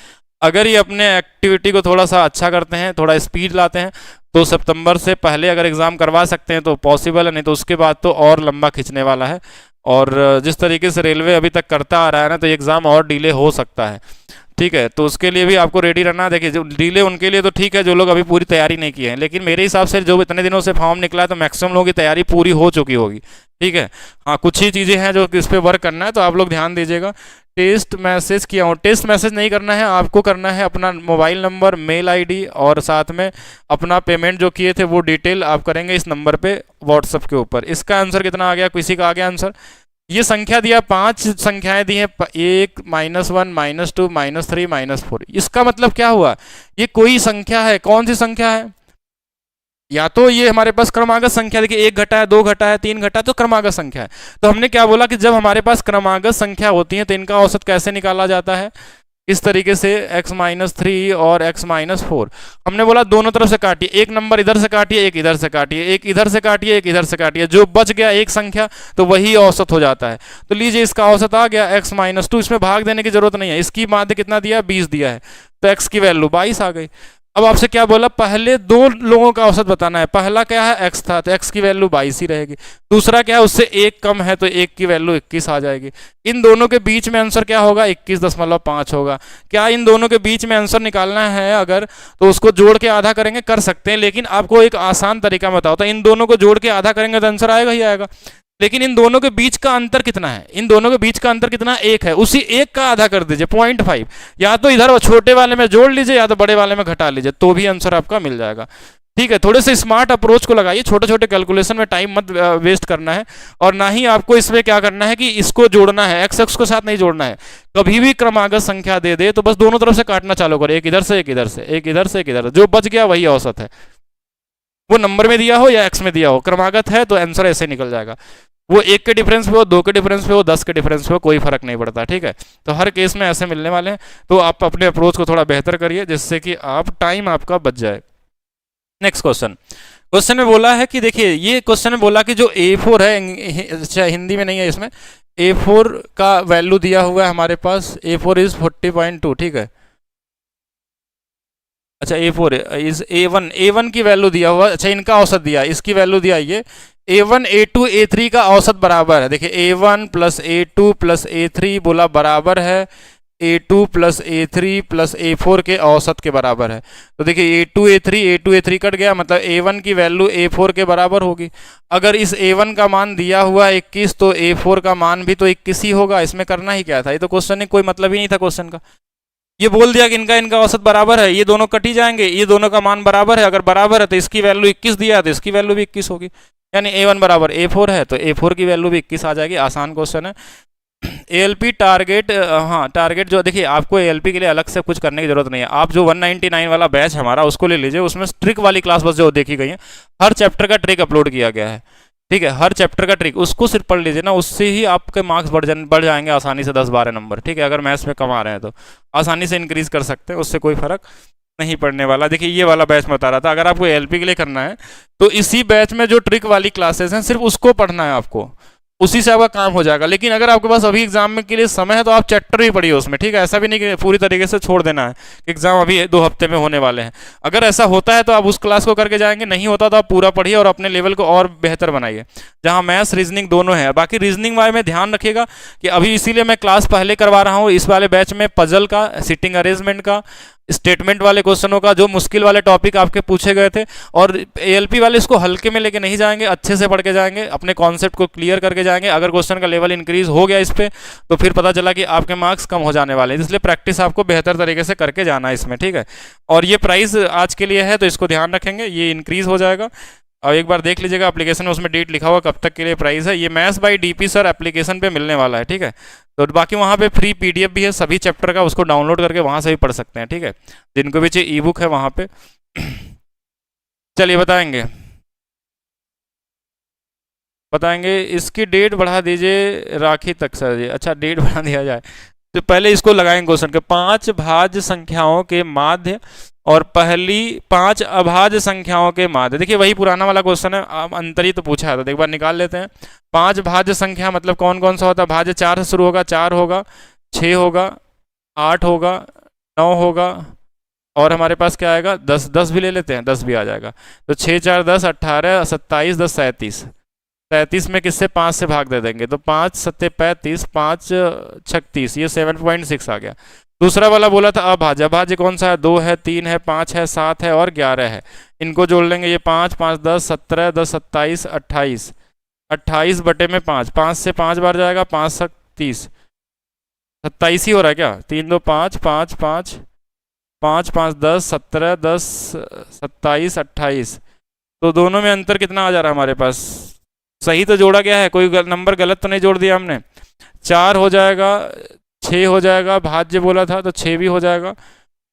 अगर ये अपने एक्टिविटी को थोड़ा सा अच्छा करते हैं, थोड़ा स्पीड लाते हैं, तो सितंबर से पहले अगर एग्ज़ाम करवा सकते हैं तो पॉसिबल है, नहीं तो उसके बाद तो और लंबा खींचने वाला है। और जिस तरीके से रेलवे अभी तक करता आ रहा है ना, तो एग्ज़ाम और डिले हो सकता है। ठीक है, तो उसके लिए भी आपको रेडी रहना। देखिए जो डिले उनके लिए तो ठीक है जो लोग अभी पूरी तैयारी नहीं किए हैं, लेकिन मेरे हिसाब से जो इतने दिनों से फॉर्म निकला है तो मैक्सिमम लोगों की तैयारी पूरी हो चुकी होगी। ठीक है, हाँ कुछ ही चीज़ें हैं जो इस पर वर्क करना है, तो आप लोग ध्यान दीजिएगा। टेस्ट मैसेज किया हूँ। टेस्ट मैसेज नहीं करना है आपको, करना है अपना मोबाइल नंबर, मेल आईडी और साथ में अपना पेमेंट जो किए थे वो डिटेल आप करेंगे इस नंबर पे व्हाट्सअप के ऊपर। इसका आंसर कितना आ गया, किसी का आ गया आंसर? ये संख्या दिया, 5 संख्याएं दी हैं, 1 -1 -2 -3 -4। इसका मतलब क्या हुआ, ये कोई संख्या है। कौन सी संख्या है? या तो ये हमारे पास क्रमागत संख्या, देखिए 1 घटा है, 2 घटा है, 3 घटा है, तो क्रमागत संख्या है। तो हमने क्या बोला कि जब हमारे पास क्रमागत संख्या होती है तो इनका औसत कैसे निकाला जाता है, इस तरीके से x-3 और x-4। हमने बोला दोनों तरफ से काटिए, एक नंबर इधर से काटिए, एक इधर से काटिए, एक इधर से काटिए, एक इधर से काटिए, जो बच गया एक संख्या तो वही औसत हो जाता है। तो लीजिए इसका औसत आ गया x-2, इसमें भाग देने की जरूरत नहीं है, इसकी माध्य कितना दिया, 20 दिया है, तो x की वैल्यू 22 आ गई। अब आपसे क्या बोला, पहले दो लोगों का औसत बताना है। पहला क्या है, x था, तो x की वैल्यू 22 ही रहेगी। दूसरा क्या है, उससे 1 कम है तो 1 की वैल्यू 21 आ जाएगी। इन दोनों के बीच में आंसर क्या होगा, 21.5 होगा। क्या इन दोनों के बीच में आंसर निकालना है अगर, तो उसको जोड़ के आधा करेंगे, कर सकते हैं, लेकिन आपको एक आसान तरीका बताओ, तो इन दोनों को जोड़ के आधा करेंगे तो आंसर आएगा ही आएगा। लेकिन इन दोनों के बीच का अंतर कितना है, इन दोनों के बीच का अंतर कितना, 1 है, उसी 1 का आधा कर दीजिए, 0.5। या तो इधर छोटे वाले में जोड़ लीजिए या तो बड़े वाले में घटा लीजिए, तो भी आंसर आपका मिल जाएगा। ठीक है, थोड़े से स्मार्ट अप्रोच को लगाइए, छोटे छोटे कैलकुलेशन में टाइम मत वेस्ट करना है। और ना ही आपको इसमें क्या करना है कि इसको जोड़ना है, एक्स एक्स को साथ नहीं जोड़ना है। कभी भी क्रमागत संख्या दे दे तो बस दोनों तरफ से काटना चालू करो, एक इधर से एक इधर से, एक इधर से एक इधर, जो बच गया वही औसत है। वो नंबर में दिया हो या एक्स में दिया हो, क्रमागत है तो आंसर ऐसे निकल जाएगा। वो 1 के डिफरेंस पे हो, 2 के डिफरेंस पे हो, 10 के डिफरेंस पे हो, कोई फर्क नहीं पड़ता। ठीक है, तो हर केस में ऐसे मिलने वाले हैं। तो आप अपने अप्रोच को थोड़ा बेहतर करिए जिससे कि आप टाइम आपका बच जाए। नेक्स्ट क्वेश्चन में बोला है कि देखिए, ये क्वेश्चन में बोला कि जो A4 है, अच्छा हिंदी में नहीं है, इसमें A4 का वैल्यू दिया हुआ है हमारे पास, A4 इज 40.2। ठीक है, अच्छा A4 इज A1 की वैल्यू दिया हुआ, अच्छा इनका औसत दिया, इसकी वैल्यू दिया, ये A1 A2 A3 का औसत बराबर है। देखिए A1 + A2 + A3 बोला बराबर है A2 + A3 + A4 के औसत के बराबर है। तो देखिए A2 A3 कट गया, मतलब A1 की वैल्यू A4 के बराबर होगी। अगर इस A1 का मान दिया हुआ 21 तो A4 का मान भी तो 21 ही होगा। इसमें करना ही क्या था, ये तो क्वेश्चन है, कोई मतलब ही नहीं था क्वेश्चन का। ये बोल दिया कि इनका औसत बराबर है, ये दोनों कट ही जाएंगे, ये दोनों का मान बराबर है। अगर बराबर है तो इसकी वैल्यू 21 दिया है तो इसकी वैल्यू भी 21 होगी, यानी A1 बराबर A4 है तो A4 की वैल्यू भी 21 आ जाएगी। आसान क्वेश्चन है। ALP टारगेट, हाँ टारगेट जो, देखिए आपको ALP के लिए अलग से कुछ करने की जरूरत नहीं है। आप जो 199 वाला बैच हमारा उसको ले लीजिए, उसमें ट्रिक वाली क्लास बस जो देखी गई है, हर चैप्टर का ट्रिक अपलोड किया गया है। ठीक है, हर चैप्टर का ट्रिक उसको सिर्फ पढ़ लीजिए ना, उससे ही आपके मार्क्स बढ़ जाएंगे आसानी से, 10-12 नंबर। ठीक है, अगर मैथ्स में कम आ रहे हैं तो आसानी से इंक्रीज कर सकते हैं, उससे कोई फर्क नहीं पड़ने वाला। देखिए ये वाला बैच में बता रहा था, अगर आपको ALP के लिए करना है तो इसी बैच में जो ट्रिक वाली क्लासेस हैं सिर्फ उसको पढ़ना है आपको, उसी से आपका काम हो जाएगा। लेकिन अगर आपके पास अभी एग्जाम में के लिए समय है तो आप चैप्टर भी पढ़िए उसमें। ठीक है, ऐसा भी नहीं कि पूरी तरीके से छोड़ देना है, एग्जाम अभी 2 हफ्ते में होने वाले हैं। अगर ऐसा होता है तो आप उस क्लास को करके जाएंगे, नहीं होता तो आप पूरा पढ़िए और अपने लेवल को और बेहतर बनाइए, जहाँ मैथ्स रीजनिंग दोनों है। बाकी रीजनिंग वाले में ध्यान रखिएगा कि अभी इसीलिए मैं क्लास पहले करवा रहा हूँ इस वाले बैच में, पजल का, सिटिंग अरेंजमेंट का, स्टेटमेंट वाले क्वेश्चनों का, जो मुश्किल वाले टॉपिक आपके पूछे गए थे। और ALP वाले इसको हल्के में लेके नहीं जाएंगे, अच्छे से पढ़ के जाएंगे, अपने कॉन्सेप्ट को क्लियर करके जाएंगे। अगर क्वेश्चन का लेवल इंक्रीज हो गया इस पे तो फिर पता चला कि आपके मार्क्स कम हो जाने वाले हैं, इसलिए प्रैक्टिस आपको बेहतर तरीके से करके जाना है इसमें। ठीक है, और ये प्राइस आज के लिए है तो इसको ध्यान रखेंगे, ये इंक्रीज हो जाएगा। और एक बार देख लीजिएगा एप्लीकेशन में, उसमें डेट लिखा हुआ कब तक के लिए प्राइस है। ये maths by DP sir application पे मिलने वाला है। ठीक है, तो बाकी वहाँ पे फ्री PDF भी है सभी चैप्टर का, उसको डाउनलोड करके वहाँ से भी पढ़ सकते हैं। ठीक है, जिनको भी चाहिए E-बुक है वहाँ पे। चलिए बताएंगे इसकी डेट बढ़ा दीजिए राखी तक सर जी। अच्छा डेट बढ़ा दिया जाए तो पहले इसको लगाएंगे क्वेश्चन के, 5 भाज्य संख्याओं के माध्य और पहली 5 अभाज्य संख्याओं के माध्य। देखिए वही पुराना वाला क्वेश्चन है, अंतर ही तो पूछा है, तो एक बार निकाल लेते हैं। 5 भाज्य संख्या मतलब कौन कौन सा होता है, भाज्य 4 से शुरू होगा, 4 होगा, 6 होगा, 8 होगा, 9 होगा, और हमारे पास क्या आएगा 10 भी ले लेते हैं, 10 भी आ जाएगा। तो 6 4 10 18 27 10 37, 37 में किससे 5 से भाग दे देंगे तो 5 7 35, 5 36, ये 7.6 आ गया। दूसरा वाला बोला था अभाज्य, अभाज्य कौन सा है, 2 है, 3 है, 5 है, 7 है और 11 है। इनको जोड़ लेंगे, ये 5 5 10 17 10 27 28, 28 बटे में 5, 5 से 5 बार जाएगा, 5 7 30, 27 ही हो रहा है क्या? 3 2 5 5 5 5 5 10 17 10 27 28। तो दोनों में अंतर कितना आ जा रहा है हमारे पास? सही तो जोड़ा गया है, कोई नंबर गलत तो नहीं जोड़ दिया हमने। 4 हो जाएगा, 6 हो जाएगा, भाज्य बोला था तो 6 भी हो जाएगा,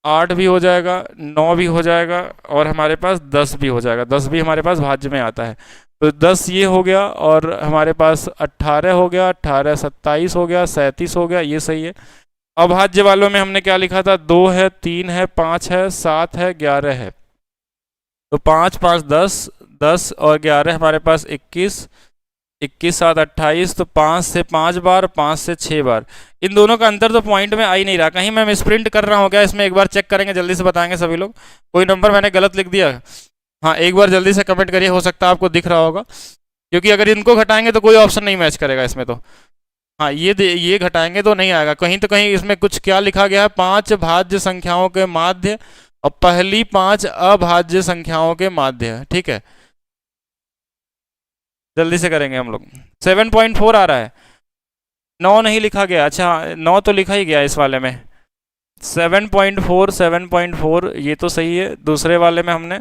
8 भी हो जाएगा, 9 भी हो जाएगा, और हमारे पास 10 भी हो जाएगा। 10 भी हमारे पास भाज्य में आता है। तो 10 ये हो गया, और हमारे पास 18 हो गया, 18 27 हो गया, 37 हो गया, ये सही है। अभाज्य वालों में हमने क्या लिखा था? 2 है, 3 है, 5 है, 7 है, 11 है। तो 5 5 10, 10 और 11 हमारे पास 21, 21 7 28। तो 5 से 5 बार, 5 से 6 बार। इन दोनों का अंतर तो पॉइंट में आ ही नहीं रहा, कहीं मैं मिसप्रिंट कर रहा हूँ क्या इसमें? एक बार चेक करेंगे, जल्दी से बताएंगे सभी लोग। कोई नंबर मैंने गलत लिख दिया? हाँ, एक बार जल्दी से कमेंट करिए, हो सकता है आपको दिख रहा होगा, क्योंकि अगर इनको घटाएंगे तो कोई ऑप्शन नहीं मैच करेगा इसमें। तो हाँ, ये घटाएंगे तो नहीं आएगा। कहीं तो कहीं इसमें कुछ क्या लिखा गया है? 5 भाज्य संख्याओं के माध्य और पहली 5 अभाज्य संख्याओं के माध्य। ठीक है, जल्दी से करेंगे हम लोग। 7.4 आ रहा है, 9 नहीं लिखा गया। अच्छा, 9 तो लिखा ही गया इस वाले में। 7.4, 7.4 ये तो सही है। दूसरे वाले में हमने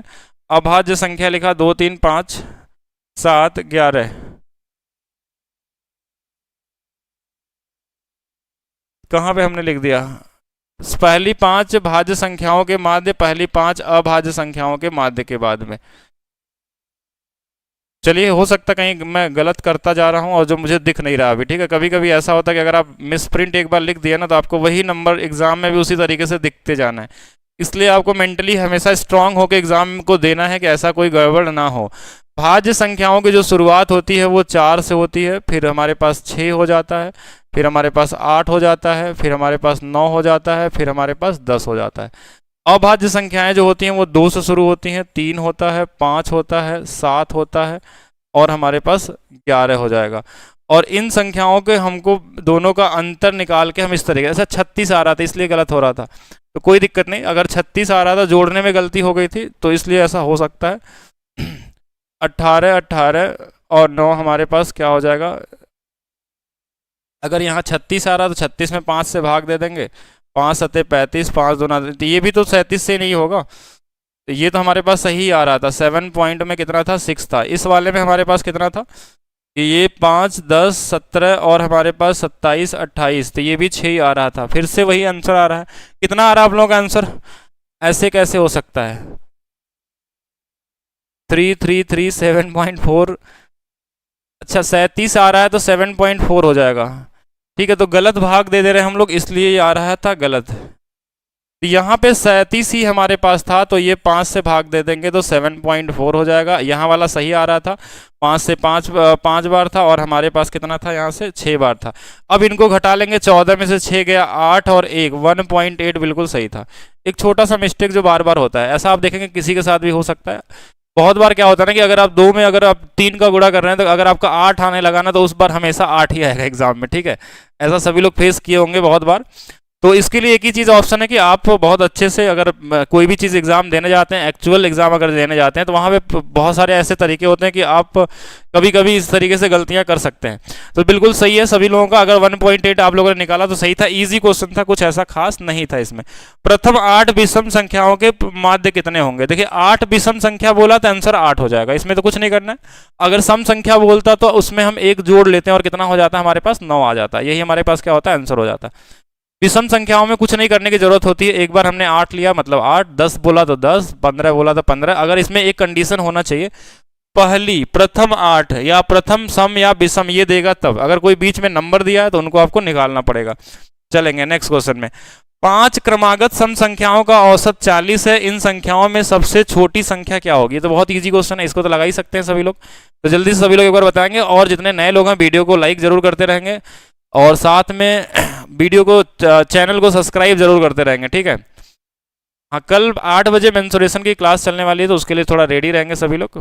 अभाज्य संख्या लिखा 2 3 5 7 11। कहाँ पे हमने लिख दिया? पहली 5 भाज्य संख्याओं के माध्य, पहली 5 अभाज्य संख्याओं के माध्य के बाद में। चलिए, हो सकता कहीं मैं गलत करता जा रहा हूँ और जो मुझे दिख नहीं रहा अभी। ठीक है, कभी कभी ऐसा होता है कि अगर आप मिस प्रिंट एक बार लिख दिया ना, तो आपको वही नंबर एग्जाम में भी उसी तरीके से दिखते जाना है। इसलिए आपको मेंटली हमेशा स्ट्रांग होकर एग्जाम को देना है कि ऐसा कोई गड़बड़ ना हो। भाज्य संख्याओं की जो शुरुआत होती है वो 4 से होती है, फिर हमारे पास 6 हो जाता है, फिर हमारे पास 8 हो जाता है, फिर हमारे पास 9 हो जाता है, फिर हमारे पास 10 हो जाता है। अभाज्य संख्याएं जो होती हैं वो 2 से शुरू होती हैं, 3 होता है, 5 होता है, 7 होता है, और हमारे पास 11 हो जाएगा। और इन संख्याओं के हमको दोनों का अंतर निकाल के हम इस तरीके से, 36 आ रहा था इसलिए गलत हो रहा था, तो कोई दिक्कत नहीं। अगर 36 आ रहा था, जोड़ने में गलती हो गई थी, तो इसलिए ऐसा हो सकता है। 18 18 और 9 हमारे पास क्या हो जाएगा? अगर यहाँ 36 आ रहा तो 36 में 5 से भाग दे देंगे, 5 7 35, 5 2 9, ये भी तो 37 से नहीं होगा। तो ये तो हमारे पास सही आ रहा था। 7 पॉइंट में कितना था? 6 था। इस वाले में हमारे पास कितना था? ये 5 10 17 और हमारे पास 27 28, तो ये भी 6 ही आ रहा था। फिर से वही आंसर आ रहा है। कितना आ रहा है आप लोगों का आंसर? ऐसे कैसे हो सकता है? 3 3 3 7.4। अच्छा, 37 आ रहा है तो 7.4 हो जाएगा। ठीक है, तो गलत भाग दे दे रहे हैं हम लोग, इसलिए ये आ रहा था गलत। यहाँ पे 37 ही हमारे पास था, तो ये 5 से भाग दे देंगे तो 7.4 हो जाएगा। यहाँ वाला सही आ रहा था, 5 से 5 बार था, और हमारे पास कितना था? यहाँ से 6 बार था। अब इनको घटा लेंगे, 14 में से 6 गया, 8 और 1, 1.8 बिल्कुल सही था। एक छोटा सा मिस्टेक जो बार बार होता है, ऐसा आप देखेंगे किसी के साथ भी हो सकता है। बहुत बार क्या होता है ना कि अगर आप 2 में अगर आप 3 का गुणा कर रहे हैं, तो अगर आपका 8 आने लगा ना, तो उस बार हमेशा 8 ही आएगा एग्जाम में। ठीक है, ऐसा सभी लोग फेस किए होंगे बहुत बार। तो इसके लिए एक ही चीज़ ऑप्शन है कि आप बहुत अच्छे से अगर कोई भी चीज़ एग्ज़ाम देने जाते हैं, एक्चुअल एग्ज़ाम अगर देने जाते हैं, तो वहाँ पे बहुत सारे ऐसे तरीके होते हैं कि आप कभी कभी इस तरीके से गलतियाँ कर सकते हैं। तो बिल्कुल सही है सभी लोगों का। अगर 1.8 आप लोगों ने निकाला तो सही था, इजी क्वेश्चन था, कुछ ऐसा खास नहीं था इसमें। प्रथम 8 विषम संख्याओं के माध्य कितने होंगे? देखिए, 8 विषम संख्या बोला तो आंसर 8 हो जाएगा, इसमें तो कुछ नहीं करना है। अगर सम संख्या बोलता तो उसमें हम 1 जोड़ लेते हैं और कितना हो जाता है हमारे पास? 9 आ जाता है। यही हमारे पास क्या होता है? आंसर हो जाता है। विषम संख्याओं में कुछ नहीं करने की जरूरत होती है। एक बार हमने 8 लिया मतलब 8, 10 बोला तो 10, 15 बोला तो 15। अगर इसमें एक कंडीशन होना चाहिए, पहली प्रथम 8 या प्रथम सम या विषम ये देगा तब। अगर कोई बीच में नंबर दिया है तो उनको आपको निकालना पड़ेगा। चलेंगे नेक्स्ट क्वेश्चन में। 5 क्रमागत सम संख्याओं का औसत 40 है, इन संख्याओं में सबसे छोटी संख्या क्या होगी? तो बहुत इजी क्वेश्चन है, इसको तो लगा ही सकते हैं सभी लोग। तो जल्दी से सभी लोग एक बार बताएंगे, और जितने नए लोग हैं वीडियो को लाइक जरूर करते रहेंगे, और साथ में वीडियो को चैनल को सब्सक्राइब जरूर करते रहेंगे। ठीक है, हाँ, कल 8 बजे मेंसुरेशन की क्लास चलने वाली है, तो उसके लिए थोड़ा रेडी रहेंगे सभी लोग।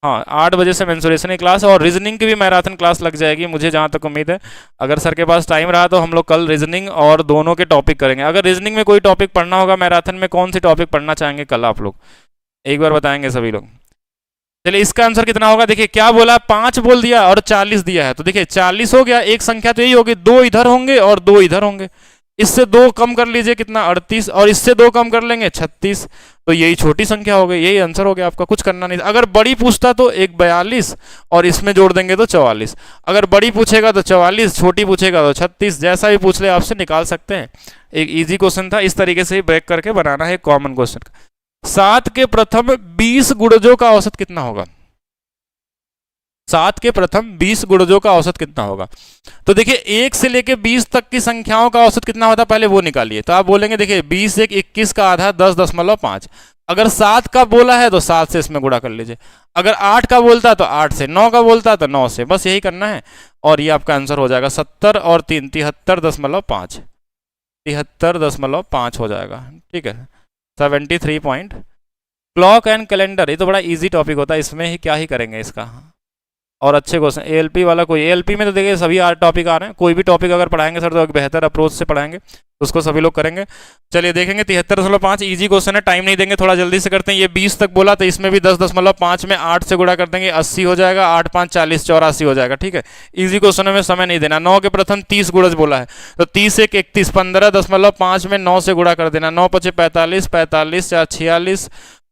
हाँ, 8 बजे से मेंसुरेशन की क्लास, और रीजनिंग की भी मैराथन क्लास लग जाएगी मुझे जहाँ तक उम्मीद है। अगर सर के पास टाइम रहा तो हम लोग कल रीजनिंग और दोनों के टॉपिक करेंगे। अगर रीजनिंग में कोई टॉपिक पढ़ना होगा मैराथन में, कौन सी टॉपिक पढ़ना चाहेंगे कल आप लोग? एक बार बताएंगे सभी लोग। चलिए इसका आंसर कितना होगा, देखिए क्या बोला, 5 बोल दिया और 40 दिया है, तो देखिए 40 हो गया, एक संख्या तो यही होगी, 2 इधर होंगे और 2 इधर होंगे, इससे 2 कम कर लीजिए कितना 38, और इससे 2 कम कर लेंगे 36, तो यही छोटी संख्या हो गई, यही आंसर हो गया आपका, कुछ करना नहीं। अगर बड़ी पूछता तो एक 42 और इसमें जोड़ देंगे तो 44, अगर बड़ी पूछेगा तो 44, छोटी पूछेगा तो 36, जैसा भी पूछ ले आपसे निकाल सकते हैं। एक इजी क्वेश्चन था, इस तरीके से ही ब्रेक करके बनाना है कॉमन क्वेश्चन। 7 के प्रथम 20 गुणजों का औसत कितना होगा, 7 के प्रथम 20 गुणजों का औसत कितना होगा, तो देखिए 1 से लेके 20 तक की संख्याओं का औसत कितना होता है पहले वो निकालिए। तो आप बोलेंगे देखिए 20 एक 21 का आधा 10.5, अगर 7 का बोला है तो 7 से इसमें गुणा कर लीजिए, अगर 8 का बोलता है तो 8 से, 9 का बोलता है तो 9 से, बस यही करना है और ये आपका आंसर हो जाएगा 70 और 3 73.5, 73.5 हो जाएगा, ठीक है 73 पॉइंट। क्लॉक एंड कैलेंडर, ये तो बड़ा इजी टॉपिक होता है, इसमें ही क्या ही करेंगे इसका, और अच्छे क्वेश्चन। एएलपी वाला कोई, एएलपी में तो देखिए सभी टॉपिक आ रहे हैं, कोई भी टॉपिक अगर पढ़ाएंगे सर तो एक बेहतर अप्रोच से पढ़ाएंगे, उसको सभी लोग करेंगे। चलिए देखेंगे 73.5 इजी क्वेश्चन है, टाइम नहीं देंगे, थोड़ा जल्दी से करते हैं। ये 20 तक बोला तो इसमें भी 10.5 में 8 से गुणा कर देंगे, 80 हो जाएगा, 8 5 40 84 हो जाएगा, ठीक है। इजी क्वेश्चन में समय नहीं देना। 9 के प्रथम 30 गुणज बोला है तो 30 एक 31, 15.5 में 9 से गुणा कर देना, 9 5 45, 45 4 46,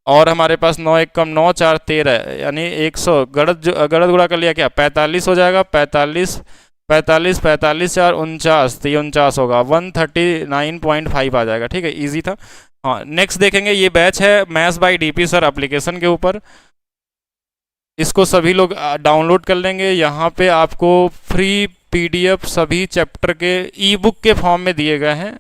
और हमारे पास 9 1 कम 9 4 13, यानी 100, गढ़त गुणा कर लिया क्या 45 हो जाएगा, 45 45 45 4 49, तो ये 49 होगा, 139.5 आ जाएगा, ठीक है इजी था। हाँ नेक्स्ट देखेंगे, ये बैच है maths by DP sir application के ऊपर, इसको सभी लोग डाउनलोड कर लेंगे। यहाँ पे आपको फ्री पीडीएफ सभी चैप्टर के ई बुक के फॉर्म में दिए गए हैं,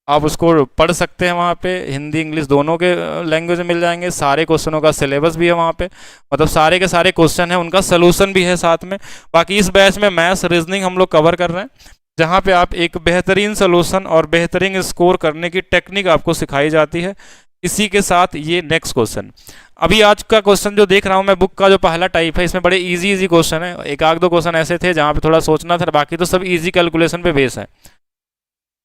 आप उसको पढ़ सकते हैं, वहाँ पे हिंदी इंग्लिश दोनों के लैंग्वेज में मिल जाएंगे, सारे क्वेश्चनों का सिलेबस भी है वहाँ पे, मतलब सारे के सारे क्वेश्चन हैं उनका सलूशन भी है साथ में। बाकी इस बैच में मैथ्स रीजनिंग हम लोग कवर कर रहे हैं, जहाँ पे आप एक बेहतरीन सलूशन और बेहतरीन स्कोर करने की टेक्निक आपको सिखाई जाती है। इसी के साथ ये नेक्स्ट क्वेश्चन, अभी आज का क्वेश्चन जो देख रहा हूँ मैं बुक का जो पहला टाइप है, इसमें बड़े इजी क्वेश्चन है, एक आध दो क्वेश्चन ऐसे थे जहाँ पे थोड़ा सोचना था, बाकी तो सब इजी कैलकुलेशन पे बेस है।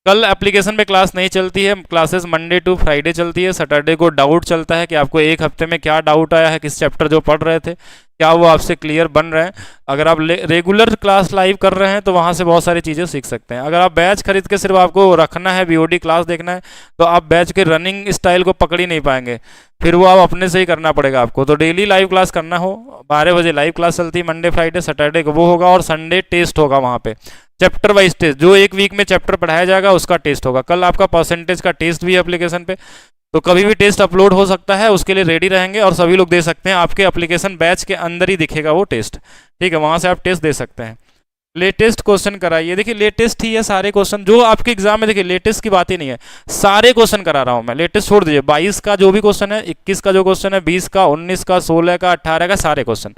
कल एप्लीकेशन पे क्लास नहीं चलती है, क्लासेस मंडे टू फ्राइडे चलती है, सैटरडे को डाउट चलता है कि आपको एक हफ्ते में क्या डाउट आया है, किस चैप्टर जो पढ़ रहे थे क्या वो आपसे क्लियर बन रहे हैं। अगर आप रेगुलर क्लास लाइव कर रहे हैं तो वहाँ से बहुत सारी चीज़ें सीख सकते हैं। अगर आप बैच खरीद के सिर्फ आपको रखना है, बीओडी क्लास देखना है, तो आप बैच के रनिंग स्टाइल को पकड़ ही नहीं पाएंगे, फिर वो आप अपने से ही करना पड़ेगा आपको। तो डेली लाइव क्लास करना हो, 12 बजे लाइव क्लास चलती है मंडे फ्राइडे, सैटरडे को वो होगा, और संडे टेस्ट होगा वहाँ पे, चैप्टर वाइज टेस्ट, जो एक वीक में चैप्टर पढ़ाया जाएगा उसका टेस्ट होगा। कल आपका परसेंटेज का टेस्ट भी है एप्लीकेशन पे, तो कभी भी टेस्ट अपलोड हो सकता है, उसके लिए रेडी रहेंगे और सभी लोग दे सकते हैं। आपके एप्लीकेशन बैच के अंदर ही दिखेगा वो टेस्ट, ठीक है, वहाँ से आप टेस्ट दे सकते हैं। लेटेस्ट क्वेश्चन कराइए, देखिए लेटेस्ट ही है सारे क्वेश्चन जो आपके एग्जाम में, देखिए लेटेस्ट की बात ही नहीं है, सारे क्वेश्चन करा रहा हूँ मैं, लेटेस्ट छोड़ दीजिए। 22 का जो भी क्वेश्चन है, 21 का जो क्वेश्चन है, 20 का, 19 का, 16 का, 18 का, सारे क्वेश्चन।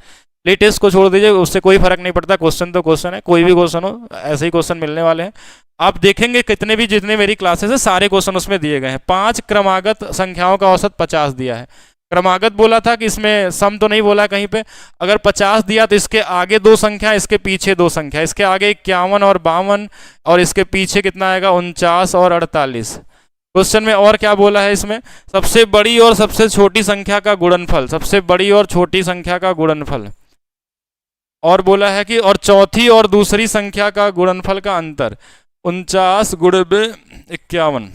लेटेस्ट को छोड़ दीजिए, उससे कोई फर्क नहीं पड़ता, क्वेश्चन तो क्वेश्चन है, कोई भी क्वेश्चन हो ऐसे ही क्वेश्चन मिलने वाले हैं। आप देखेंगे कितने भी जितने मेरी क्लासेस है सारे क्वेश्चन उसमें दिए गए हैं। 5 क्रमागत संख्याओं का औसत 50 दिया है, क्रमागत बोला था कि इसमें सम तो नहीं बोला कहीं पे। अगर 50 दिया तो इसके आगे 2 संख्या, इसके पीछे 2 संख्या, इसके आगे 51 और 52, और इसके पीछे कितना आएगा 49 और 48। क्वेश्चन में और क्या बोला है, इसमें सबसे बड़ी और सबसे छोटी संख्या का गुणनफल, सबसे बड़ी और छोटी संख्या का गुणनफल, और बोला है कि और चौथी और दूसरी संख्या का गुणनफल का अंतर 49 गुणे 51,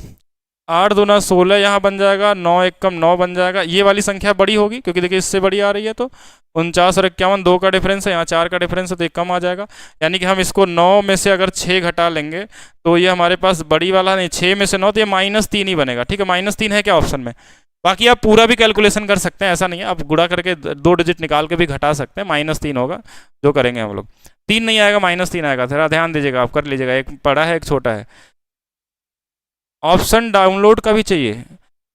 8 दूना 16 यहाँ बन जाएगा, 9 1 कम 9 बन जाएगा। ये वाली संख्या बड़ी होगी क्योंकि देखिए इससे बड़ी आ रही है, तो 49 और 51 2 का डिफरेंस है, यहाँ 4 का डिफरेंस है, तो ये कम आ जाएगा। यानी कि हम इसको 9 में से अगर 6 घटा लेंगे तो ये हमारे पास बड़ी वाला नहीं, 6 में से 9 तो ये -3 ही बनेगा, ठीक है, -3 है क्या ऑप्शन में। बाकी आप पूरा भी कैलकुलेशन कर सकते हैं, ऐसा नहीं है, आप गुणा करके 2 डिजिट निकाल के भी घटा सकते हैं, -3 होगा जो करेंगे हम लोग। 3 नहीं आएगा, -3 आएगा, थोड़ा ध्यान दीजिएगा, आप कर लीजिएगा, एक बड़ा है एक छोटा है। ऑप्शन डाउनलोड का भी चाहिए,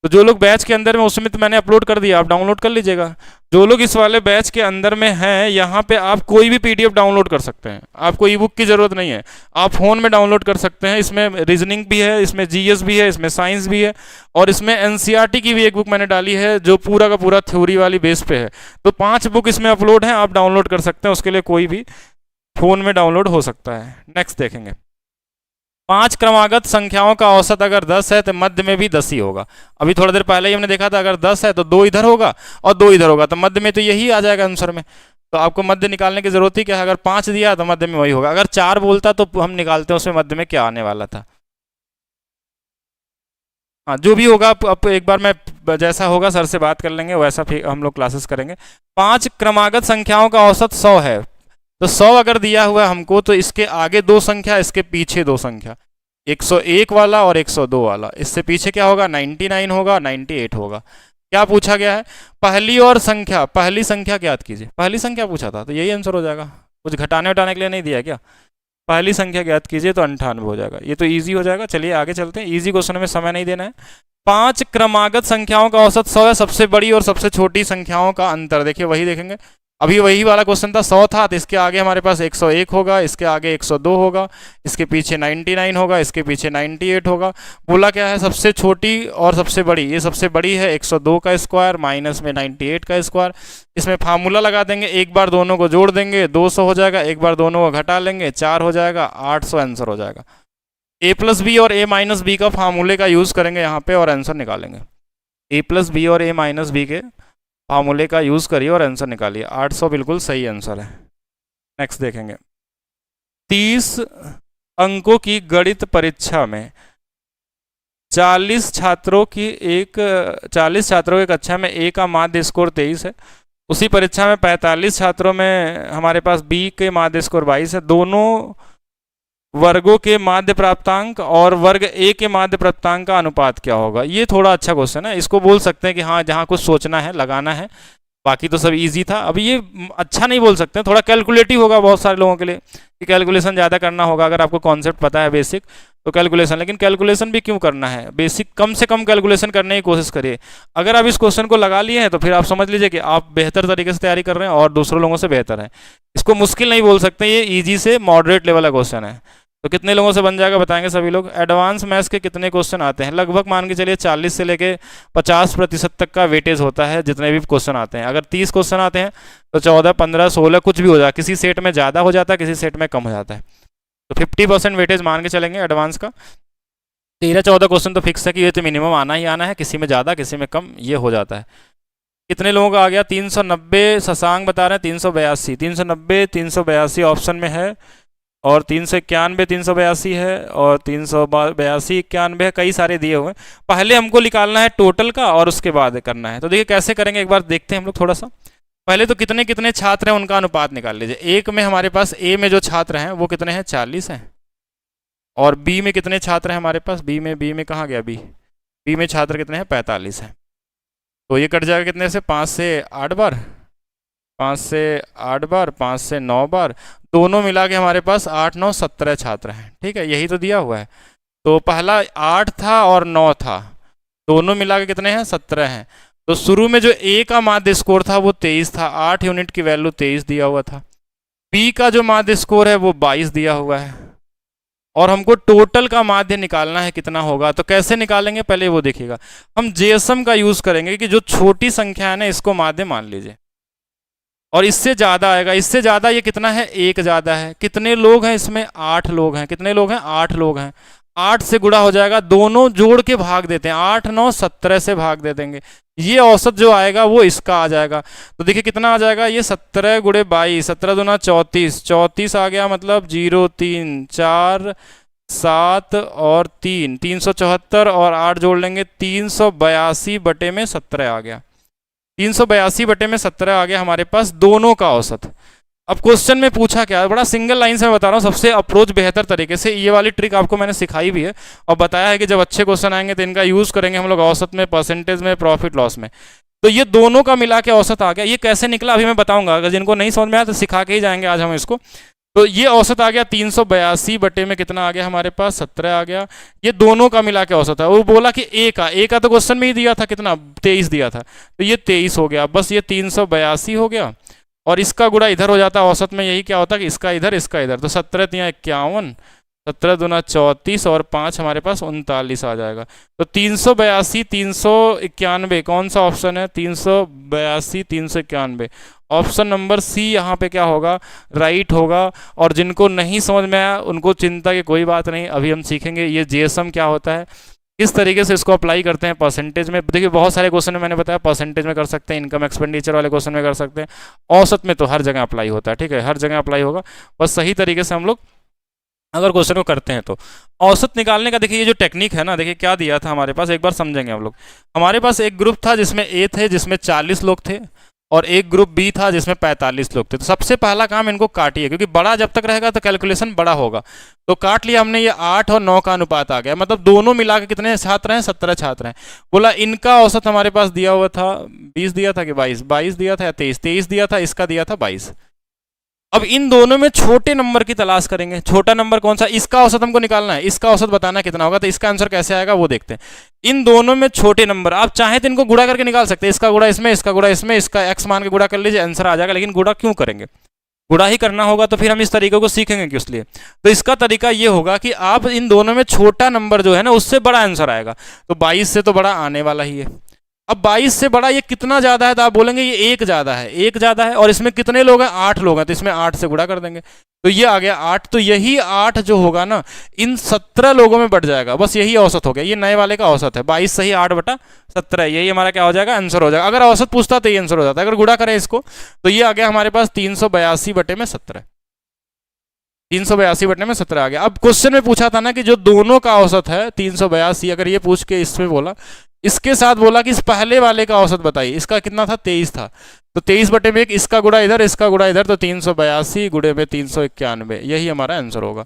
तो जो लोग बैच के अंदर में, उसमें तो मैंने अपलोड कर दिया, आप डाउनलोड कर लीजिएगा। जो लोग इस वाले बैच के अंदर में हैं, यहाँ पे आप कोई भी पीडीएफ डाउनलोड कर सकते हैं, आपको ई बुक की ज़रूरत नहीं है, आप फ़ोन में डाउनलोड कर सकते हैं। इसमें रीजनिंग भी है, इसमें जीएस भी है, इसमें साइंस भी है, और इसमें एनसीईआरटी की भी एक बुक मैंने डाली है जो पूरा का पूरा थ्योरी वाली बेस पे है। तो 5 बुक इसमें अपलोड हैं, आप डाउनलोड कर सकते हैं, उसके लिए कोई भी फ़ोन में डाउनलोड हो सकता है। नेक्स्ट देखेंगे, 5 क्रमागत संख्याओं का औसत अगर 10 है तो मध्य में भी 10 ही होगा। अभी थोड़ी देर पहले ही हमने देखा था अगर 10 है तो 2 इधर होगा और 2 इधर होगा, तो मध्य में तो यही आ जाएगा आंसर में। तो आपको मध्य निकालने की जरूरत ही क्या है, अगर 5 दिया तो मध्य में वही होगा। अगर 4 बोलता तो हम निकालते हैं उसमें मध्य में क्या आने वाला था। हाँ जो भी होगा अब एक बार मैं जैसा होगा सर से बात कर लेंगे, वैसा फिर हम लोग क्लासेस करेंगे। 5 क्रमागत संख्याओं का औसत 100 है, तो 100 अगर दिया हुआ है हमको तो इसके आगे 2 संख्या, इसके पीछे 2 संख्या, 101 वाला और 102 वाला। इससे पीछे क्या होगा, 99 होगा, 98 होगा। क्या पूछा गया है, पहली संख्या ज्ञात कीजिए। पहली संख्या पूछा था तो यही आंसर हो जाएगा, कुछ घटाने उठाने के लिए नहीं दिया है क्या। पहली संख्या ज्ञात कीजिए तो 98 हो जाएगा, ये तो इजी हो जाएगा। चलिए आगे चलते हैं, इजी क्वेश्चन में समय नहीं देना है। 5 क्रमागत संख्याओं का औसत 100 है, सबसे बड़ी और सबसे छोटी संख्याओं का अंतर देखिए, वही देखेंगे। अभी वही वाला क्वेश्चन था, 100 था तो इसके आगे हमारे पास 101 होगा, इसके आगे 102 होगा, इसके पीछे 99 होगा, इसके पीछे 98 होगा। बोला क्या है, सबसे छोटी और सबसे बड़ी, ये सबसे बड़ी है 102 का स्क्वायर माइनस में 98 का स्क्वायर। इसमें फार्मूला लगा देंगे, एक बार दोनों को जोड़ देंगे 200 हो जाएगा, एक बार दोनों को घटा लेंगे 4 हो जाएगा, 800 आंसर हो जाएगा। ए प्लस बी और ए माइनस बी का फार्मूले का यूज़ करेंगे यहाँ पे और आंसर निकालेंगे। ए प्लस बी और ए माइनस बी के फार्मूले का यूज़ करिए और आंसर निकालिए। 800 बिल्कुल सही आंसर है। नेक्स्ट देखेंगे, 30 अंकों की गणित परीक्षा में 40 छात्रों की कक्षा में ए का माध्य स्कोर 23 है। उसी परीक्षा में 45 छात्रों में हमारे पास बी के माध्य स्कोर 22 है। दोनों वर्गों के माध्य प्राप्तांक और वर्ग ए के माध्य प्राप्तांक का अनुपात क्या होगा। ये थोड़ा अच्छा क्वेश्चन है, इसको बोल सकते हैं कि हाँ जहाँ कुछ सोचना है लगाना है, बाकी तो सब इजी था। अभी ये अच्छा नहीं बोल सकते, थोड़ा कैलकुलेटिव होगा बहुत सारे लोगों के लिए कि कैलकुलेशन ज़्यादा करना होगा। अगर आपको कॉन्सेप्ट पता है बेसिक तो कैलकुलेशन, लेकिन कैलकुलेशन भी क्यों करना है, बेसिक कम से कम कैलकुलेशन करने की कोशिश करिए। अगर आप इस क्वेश्चन को लगा लिए हैं तो फिर आप समझ लीजिए कि आप बेहतर तरीके से तैयारी कर रहे हैं और दूसरों लोगों से बेहतर हैं। इसको मुश्किल नहीं बोल सकते, ये ईजी से मॉडरेट लेवल का क्वेश्चन है। तो कितने लोगों से बन जाएगा बताएंगे सभी लोग। एडवांस मैथ्स के कितने क्वेश्चन आते हैं, लगभग मान के चलिए 40 से लेके 50% तक का वेटेज होता है जितने भी क्वेश्चन आते हैं। अगर 30 क्वेश्चन आते हैं तो 14, 15, 16 कुछ भी हो जाए, किसी सेट में ज़्यादा हो जाता है, किसी सेट में कम हो जाता है। तो 50% वेटेज मान के चलेंगे एडवांस का। 13-14 क्वेश्चन तो फिक्स है कि ये तो मिनिमम आना ही आना है, किसी में ज़्यादा किसी में कम ये हो जाता है। कितने लोगों का आ गया, 390 शशांक बता रहे हैं 382, 390 382 ऑप्शन में है, और 391 382 है, और 382 91 है, कई सारे दिए हुए हैं। पहले हमको निकालना है टोटल का और उसके बाद करना है। तो देखिए कैसे करेंगे, एक बार देखते हैं हम लोग थोड़ा सा। पहले तो कितने कितने छात्र हैं उनका अनुपात निकाल लीजिए। एक में हमारे पास ए में जो छात्र हैं वो कितने हैं, 40 हैं। और बी में कितने छात्र हैं हमारे पास, बी में कहाँ गया बी में छात्र कितने हैं, 45 हैं। तो ये कट जाएगा कितने से, 5 से 8 बार, 5 से 8 बार, 5 से 9 बार, दोनों मिला के हमारे पास 8, 9, 17 छात्र हैं। ठीक है, यही तो दिया हुआ है। तो पहला 8 था और 9 था, दोनों मिला के कितने हैं, 17 हैं। तो शुरू में जो ए का माध्य स्कोर था वो 23 था, 8 यूनिट की वैल्यू 23 दिया हुआ था। बी का जो माध्य स्कोर है वो 22 दिया हुआ है, और हमको टोटल का माध्य निकालना है कितना होगा। तो कैसे निकालेंगे पहले वो देखिएगा। हम जेएसएम का यूज करेंगे कि जो छोटी संख्या है ना इसको माध्य मान लीजिए, और इससे ज़्यादा आएगा। इससे ज़्यादा ये कितना है, 1 ज़्यादा है। कितने लोग हैं इसमें, 8 लोग हैं। कितने लोग हैं, 8 लोग हैं। 8 से गुणा हो जाएगा, दोनों जोड़ के भाग देते हैं, 8, 9, 17 से भाग दे देंगे। ये औसत जो आएगा वो इसका आ जाएगा। तो देखिए कितना आ जाएगा, ये 17 गुणे 22, 17 दूना 34, 34 आ गया, मतलब 0, 3, 4, 7 और 3, 374, और 8 जोड़ लेंगे 382 बटे में 17 आ गया। 382 बटे में 17 आ गया हमारे पास दोनों का औसत। अब क्वेश्चन में पूछा क्या है, बड़ा सिंगल लाइन से मैं बता रहा हूँ, सबसे अप्रोच बेहतर तरीके से। ये वाली ट्रिक आपको मैंने सिखाई भी है और बताया है कि जब अच्छे क्वेश्चन आएंगे तो इनका यूज़ करेंगे हम लोग औसत में, परसेंटेज में, प्रॉफिट लॉस में। तो ये दोनों का मिला के औसत आ गया। ये कैसे निकला अभी मैं बताऊंगा, अगर जिनको नहीं समझ में आया तो सिखा के ही जाएंगे आज हम इसको। तो ये औसत आ गया 382 बटे में कितना आ गया हमारे पास, 17 आ गया। ये दोनों का मिला के औसत है। वो बोला कि ए का तो क्वेश्चन में ही दिया था, कितना, 23 दिया था, तो ये 23 हो गया। बस ये 382 हो गया, और इसका गुणा इधर हो जाता है औसत में। यही क्या होता है कि इसका इधर इसका इधर, तो 17 × 51, 17 दूना 34 और 5 हमारे पास 39 आ जाएगा। तो 382 391 कौन सा ऑप्शन है, 382 391, ऑप्शन नंबर सी यहाँ पे क्या होगा, राइट होगा। और जिनको नहीं समझ में आया उनको चिंता की कोई बात नहीं, अभी हम सीखेंगे ये जीएसएम क्या होता है, किस तरीके से इसको अप्लाई करते हैं परसेंटेज में। देखिए बहुत सारे क्वेश्चन में मैंने बताया परसेंटेज में कर सकते हैं, इनकम एक्सपेंडिचर वाले क्वेश्चन में कर सकते हैं, औसत में तो हर जगह अप्लाई होता है, ठीक है, हर जगह अप्लाई होगा, बस सही तरीके से हम लोग अगर क्वेश्चन को करते हैं तो। औसत निकालने का देखिए ये जो टेक्निक है ना, देखिए क्या दिया था हमारे पास, एक बार समझेंगे हम लोग। हमारे पास एक ग्रुप था जिसमें ए थे जिसमें 40 लोग थे, और एक ग्रुप बी था जिसमें 45 लोग थे। तो सबसे पहला काम इनको काटिए, क्योंकि बड़ा जब तक रहेगा तो कैलकुलेशन बड़ा होगा। तो काट लिया हमने, ये 8 और 9 का अनुपात आ गया, मतलब दोनों मिला के कितने छात्र हैं, 17 छात्र हैं। बोला इनका औसत हमारे पास दिया हुआ था 20 दिया था कि 22 दिया था या 23 दिया था, इसका दिया था 22। अब इन दोनों में छोटे नंबर की तलाश करेंगे। छोटा नंबर कौन सा, इसका औसत हमको निकालना है, इसका औसत बताना कितना होगा। तो इसका आंसर कैसे आएगा वो देखते हैं। इन दोनों में छोटे नंबर आप चाहे तो इनको गुणा करके निकाल सकते हैं, इसका गुणा इसमें, इसका गुणा इसमें, इसका एक्स मान के गुणा कर लीजिए, आंसर आ जाएगा। लेकिन गुणा क्यों करेंगे, गुणा ही करना होगा तो फिर हम इस तरीके को सीखेंगे कि इसलिए। तो इसका तरीका ये होगा कि आप इन दोनों में छोटा नंबर जो है ना उससे बड़ा आंसर आएगा। तो 22 से तो बड़ा आने वाला ही है। अब 22 से बड़ा ये कितना ज्यादा है, तो आप बोलेंगे ये एक ज्यादा है, एक ज्यादा है। और इसमें कितने लोग हैं, 8 लोग हैं, तो इसमें 8 से गुणा कर देंगे, तो ये आ गया 8। तो यही 8 जो होगा ना इन 17 लोगों में बढ़ जाएगा, बस यही औसत हो गया। ये नए वाले का औसत है 22 सही 8/17, यही हमारा क्या हो जाएगा, आंसर हो जाएगा। अगर औसत पूछता तो ये आंसर हो जाता, अगर गुणा करें इसको तो ये आ गया हमारे पास 382/17, 382/17 आ गया। अब क्वेश्चन में पूछा था ना कि जो दोनों का औसत है 382, अगर ये पूछ के इसमें बोला, इसके साथ बोला कि इस पहले वाले का औसत बताइए, इसका कितना था 23 था, तो 23/1, इसका गुणा इधर, इसका गुणा इधर, तो 382 गुणे में 391, यही हमारा आंसर होगा।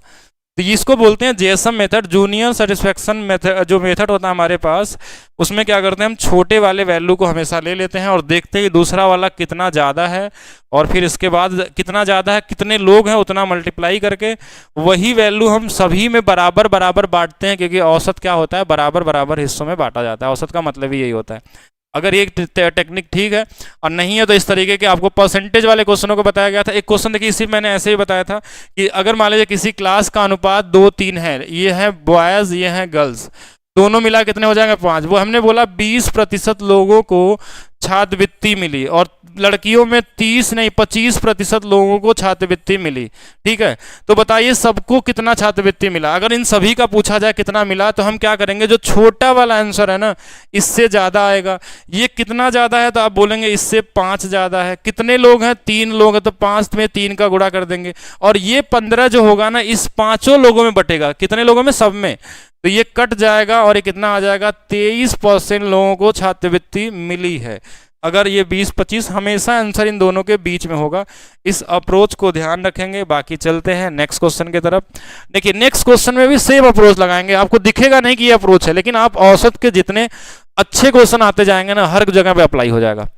तो इसको बोलते हैं JSM method, junior satisfaction method. जो मेथड होता है हमारे पास उसमें क्या करते हैं हम छोटे वाले वैल्यू को हमेशा ले लेते हैं और देखते हैं कि दूसरा वाला कितना ज़्यादा है, और फिर इसके बाद कितना ज़्यादा है, कितने लोग हैं उतना मल्टीप्लाई करके वही वैल्यू हम सभी में बराबर बराबर बांटते हैं, क्योंकि औसत क्या होता है, बराबर बराबर हिस्सों में बांटा जाता है। औसत का मतलब ही यही होता है। अगर ये टेक्निक ठीक है और नहीं है तो इस तरीके के आपको परसेंटेज वाले क्वेश्चनों को बताया गया था। एक क्वेश्चन देखिए, इसी मैंने ऐसे ही बताया था कि अगर मान लीजिए किसी क्लास का अनुपात 2-3 है, ये है बॉयज़ ये है गर्ल्स, दोनों मिला कितने हो जाएंगे 5। वो हमने बोला 20% लोगों को छात्रवृत्ति मिली और लड़कियों में 30 नहीं 25% लोगों को छात्रवृत्ति मिली, ठीक है। तो बताइए सबको कितना छात्रवृत्ति मिला। अगर इन सभी का पूछा जाए कितना मिला तो हम क्या करेंगे, जो छोटा वाला आंसर है ना इससे ज़्यादा आएगा। ये कितना ज़्यादा है तो आप बोलेंगे इससे 5 ज़्यादा है। कितने लोग हैं, 3 लोग हैं, तो 5 में 3 का गुणा कर देंगे, और ये 15 जो होगा ना इस 5 लोगों में बटेगा। कितने लोगों में, सब में, तो ये कट जाएगा और ये कितना आ जाएगा, 23% लोगों को छात्रवृत्ति मिली है। अगर ये 20-25 हमेशा आंसर इन दोनों के बीच में होगा। इस अप्रोच को ध्यान रखेंगे। बाकी चलते हैं नेक्स्ट क्वेश्चन की तरफ। देखिए नेक्स्ट क्वेश्चन में भी सेम अप्रोच लगाएंगे, आपको दिखेगा नहीं कि ये अप्रोच है, लेकिन आप औसत के जितने अच्छे क्वेश्चन आते जाएंगे ना हर जगह पे अप्लाई हो जाएगा।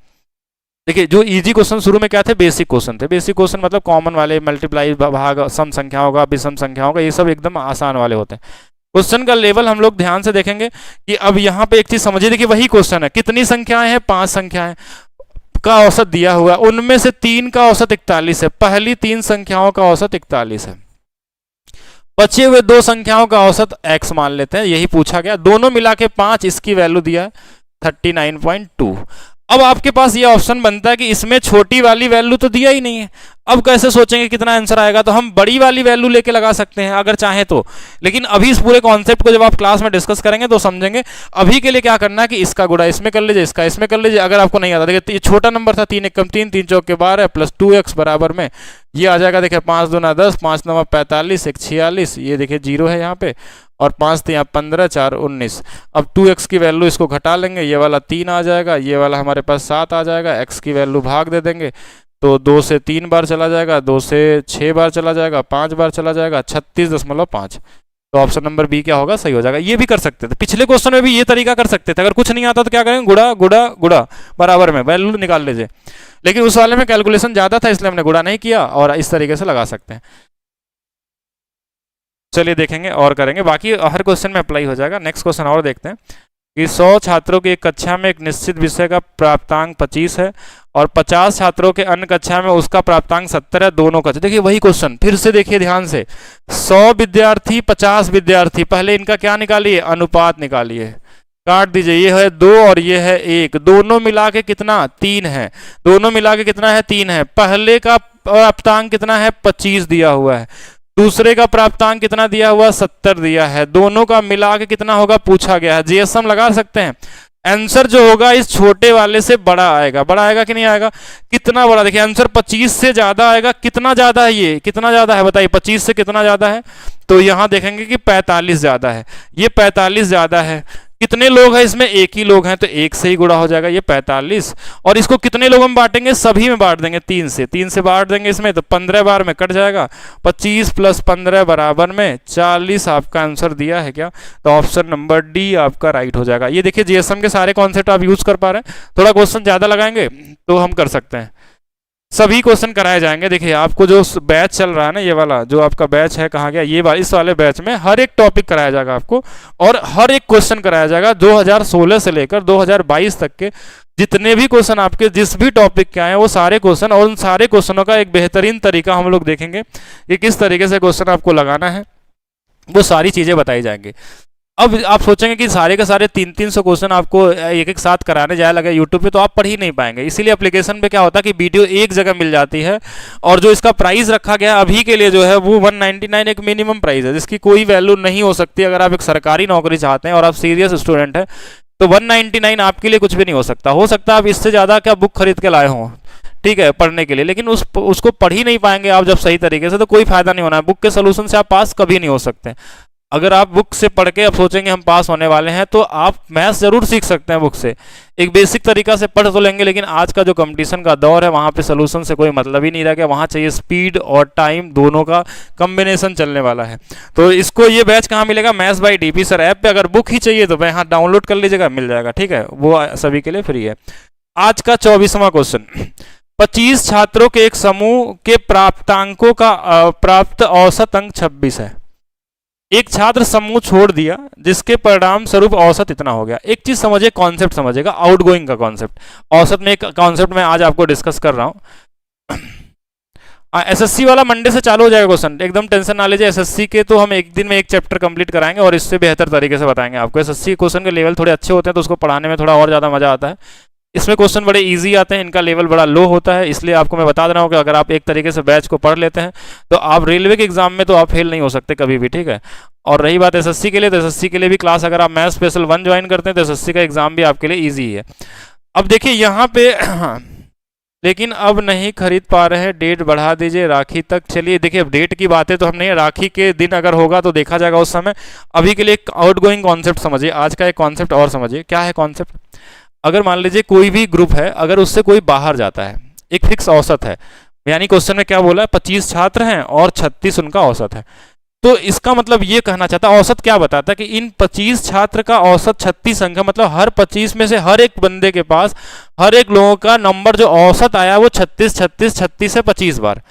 देखिए जो इजी क्वेश्चन शुरू में क्या थे, बेसिक क्वेश्चन थे। बेसिक क्वेश्चन मतलब कॉमन वाले, मल्टीप्लाई भाग सम संख्याओं का, विषम संख्याओं का, ये सब एकदम आसान वाले होते हैं। क्वेश्चन का लेवल हम लोग ध्यान से देखेंगे कि अब यहाँ पे एक चीज समझिए, देखिए वही क्वेश्चन है, कितनी संख्याएं हैं, 5 संख्याएं का औसत दिया हुआ, उनमें से 3 का औसत 41 है। पहली 3 संख्याओं का औसत 41 है, बचे हुए 2 संख्याओं का औसत x मान लेते हैं, यही पूछा गया। दोनों मिला के 5, इसकी वैल्यू दिया है 39.2। अब आपके पास ये ऑप्शन बनता है कि इसमें छोटी वाली वैल्यू तो दिया ही नहीं है, अब कैसे सोचेंगे कितना आंसर आएगा। तो हम बड़ी वाली वैल्यू लेके लगा सकते हैं अगर चाहे तो, लेकिन अभी इस पूरे कॉन्सेप्ट को जब आप क्लास में डिस्कस करेंगे तो समझेंगे। अभी के लिए क्या करना है कि इसका गुणा इसमें कर लीजिए, इसका इसमें कर लीजिए। अगर आपको नहीं आता, देखिए ये छोटा नंबर था, 3 एकम 3, 3 चौके 12 प्लस 2x बराबर में ये आ जाएगा। देखिए 5 दूना 10, 5 9 45, 1 46, ये देखिए 0 है यहाँ पे, और 5 तो यहाँ 15, 4 19। अब 2x की वैल्यू इसको घटा लेंगे, ये वाला 3 आ जाएगा, ये वाला हमारे पास 7 आ जाएगा। x की वैल्यू भाग दे देंगे तो 2 से 3 बार चला जाएगा, 2 से 6 बार चला जाएगा, 5 बार चला जाएगा, 36.5। तो ऑप्शन नंबर बी क्या होगा, सही हो जाएगा। ये भी कर सकते थे, पिछले क्वेश्चन में भी ये तरीका कर सकते थे। अगर कुछ नहीं आता तो क्या करेंगे, गुणा गुणा गुणा बराबर में वैल्यू निकाल लीजिए, लेकिन उस वाले में कैलकुलेशन ज्यादा था इसलिए हमने गुणा नहीं किया, और इस तरीके से लगा सकते हैं। चलिए देखेंगे और करेंगे, बाकी हर क्वेश्चन में अप्लाई हो जाएगा। नेक्स्ट क्वेश्चन और देखते हैं कि 100 छात्रों की एक कक्षा में एक निश्चित विषय का प्राप्तांक 25 है और 50 छात्रों के अन्य कक्षा में उसका प्राप्तांक 70 है, दोनों कक्षा। देखिए वही क्वेश्चन फिर से देखिए ध्यान से, 100 विद्यार्थी 50 विद्यार्थी, पहले इनका क्या निकालिए, अनुपात निकालिए। काट दीजिए, ये है 2 और ये है 1, दोनों मिला के कितना 3 है, दोनों मिला के कितना है 3 है। पहले का प्राप्तांक कितना है 25 दिया हुआ है, दूसरे का प्राप्तांक कितना दिया हुआ 70 दिया है, दोनों का मिला के कितना होगा पूछा गया है। जीएसएम लगा सकते हैं, आंसर जो होगा इस छोटे वाले से बड़ा आएगा, बड़ा आएगा कि नहीं आएगा, कितना बड़ा, देखिए आंसर 25 से ज्यादा आएगा, कितना ज्यादा है ये, कितना ज्यादा है बताइए, 25 से कितना ज्यादा है, तो यहां देखेंगे कि 45 ज्यादा है, ये 45 ज्यादा है। कितने लोग हैं इसमें, एक ही लोग हैं, तो 1 से ही गुणा हो जाएगा ये 45, और इसको कितने लोगों में बांटेंगे, सभी में बांट देंगे, 3 से बांट देंगे इसमें, तो 15 बार में कट जाएगा, 25 + 15 बराबर में 40 आपका आंसर दिया है क्या, तो ऑप्शन नंबर डी आपका राइट हो जाएगा। ये देखिए जीएसएम के सारे कॉन्सेप्ट आप यूज कर पा रहे हैं, थोड़ा क्वेश्चन ज्यादा लगाएंगे तो हम कर सकते हैं, सभी क्वेश्चन कराए जाएंगे। देखिए आपको जो बैच चल रहा है ना, ये वाला जो आपका बैच है, कहाँ गया ये वाला, इस वाले बैच में हर एक टॉपिक कराया जाएगा आपको, और हर एक क्वेश्चन कराया जाएगा 2016 से लेकर 2022 तक के जितने भी क्वेश्चन आपके जिस भी टॉपिक के आए वो सारे क्वेश्चन, और उन सारे क्वेश्चनों का एक बेहतरीन तरीका हम लोग देखेंगे कि किस तरीके से क्वेश्चन आपको लगाना है, वो सारी चीजें बताई जाएंगी। अब आप सोचेंगे कि सारे के सारे 300 क्वेश्चन आपको एक एक साथ कराने जाए लगे यूट्यूब पे, तो आप पढ़ ही नहीं पाएंगे। इसीलिए एप्लीकेशन पे क्या होता है कि वीडियो एक जगह मिल जाती है, और जो इसका प्राइस रखा गया अभी के लिए जो है वो 199 एक मिनिमम प्राइस है, जिसकी कोई वैल्यू नहीं हो सकती। अगर आप एक सरकारी नौकरी चाहते हैं और आप सीरियस स्टूडेंट हैं तो 199 आपके लिए कुछ भी नहीं हो सकता है आप इससे ज़्यादा क्या बुक खरीद के लाए हों, ठीक है, पढ़ने के लिए, लेकिन उसको पढ़ ही नहीं पाएंगे आप जब सही तरीके से, तो कोई फायदा नहीं होना है। बुक के सोल्यूशन से आप पास कभी नहीं हो सकते। अगर आप बुक से पढ़ के अब सोचेंगे हम पास होने वाले हैं, तो आप मैथ्स जरूर सीख सकते हैं बुक से, एक बेसिक तरीका से पढ़ तो लेंगे, लेकिन आज का जो कंपटीशन का दौर है वहाँ पे सोल्यूशन से कोई मतलब ही नहीं रह गया, वहाँ चाहिए स्पीड और टाइम दोनों का कॉम्बिनेशन चलने वाला है। तो इसको ये बैच कहाँ मिलेगा, maths by DP sir app पे। अगर बुक ही चाहिए तो यहाँ डाउनलोड कर लीजिएगा, मिल जाएगा, ठीक है, वो सभी के लिए फ्री है। आज का 24वां क्वेश्चन, 25 छात्रों के एक समूह के प्राप्तांकों का प्राप्त औसत अंक 26 है। एक छात्र समूह छोड़ दिया जिसके परिणाम स्वरूप औसत इतना हो गया। एक चीज समझिए, कॉन्सेप्ट समझिएगा, आउटगोइंग का कॉन्सेप्ट। औसत में एक कॉन्सेप्ट मैं आज आपको डिस्कस कर रहा हूं। एसएससी वाला मंडे से चालू हो जाएगा क्वेश्चन, एकदम टेंशन ना लीजिए। एसएससी के तो हम एक दिन में एक चैप्टर कंप्लीट कराएंगे और इससे बेहतर तरीके से बताएंगे आपको। एसएससी क्वेश्चन के लेवल थोड़े अच्छे होते हैं तो उसको पढ़ाने में थोड़ा और ज्यादा मजा आता है। इसमें क्वेश्चन बड़े इजी आते हैं, इनका लेवल बड़ा लो होता है, इसलिए आपको मैं बता दे रहा हूँ कि अगर आप एक तरीके से बैच को पढ़ लेते हैं तो आप रेलवे के एग्जाम में तो आप फेल नहीं हो सकते कभी भी, ठीक है। और रही बात एसएससी के लिए, तो एसएससी के लिए भी क्लास अगर आप मैथ स्पेशल 1 ज्वाइन करते हैं तो एसएससी का एग्जाम भी आपके लिए ईजी है। अब देखिए यहाँ पे लेकिन अब नहीं खरीद पा रहे हैं, डेट बढ़ा दीजिए राखी तक। चलिए देखिए, अब डेट की बातें तो हम नहीं, राखी के दिन अगर होगा तो देखा जाएगा उस समय। अभी के लिए एक आउटगोइंग कॉन्सेप्ट समझिए, आज का एक कॉन्सेप्ट और समझिए। क्या है कॉन्सेप्ट, अगर मान लीजिए कोई भी ग्रुप है, अगर उससे कोई बाहर जाता है, एक फिक्स औसत है, यानी क्वेश्चन में क्या बोला है 25 छात्र हैं और 36 उनका औसत है, तो इसका मतलब ये कहना चाहता है, औसत क्या बताता है कि इन 25 छात्र का औसत 36 अंक है, मतलब हर 25 में से हर एक बंदे के पास, हर एक लोगों का नंबर जो औसत आया वो 36 36 36 है 25 बार।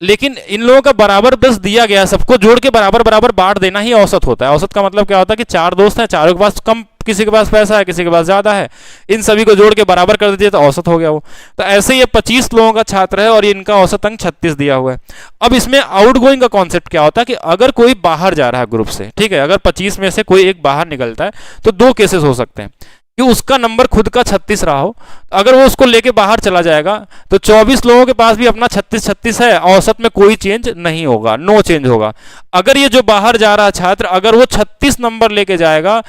लेकिन इन लोगों का बराबर 10 दिया गया, सबको जोड़ के बराबर बराबर बांट देना ही औसत होता है। औसत का मतलब क्या होता है कि 4 दोस्त हैं, चारों के पास कम, किसी के पास पैसा है, किसी के पास ज्यादा है, इन सभी को जोड़ के बराबर कर दीजिए तो औसत हो गया वो। तो ऐसे ये 25 लोगों का छात्र है और इनका औसत अंक 36 दिया हुआ है। अब इसमें आउटगोइंग का कॉन्सेप्ट क्या होता है कि अगर कोई बाहर जा रहा है ग्रुप से, ठीक है, अगर 25 में से कोई एक बाहर निकलता है तो 2 केसेस हो सकते हैं कि उसका नंबर खुद का 36 रहा हो, अगर वो उसको लेके बाहर चला जाएगा तो 24 लोगों के पास भी अपना 36 36 है, औसत में कोई चेंज नहीं होगा, नो चेंज होगा। अगर ये जो बाहर जा रहा छात्र अगर वो 36 नंबर लेके जाएगा,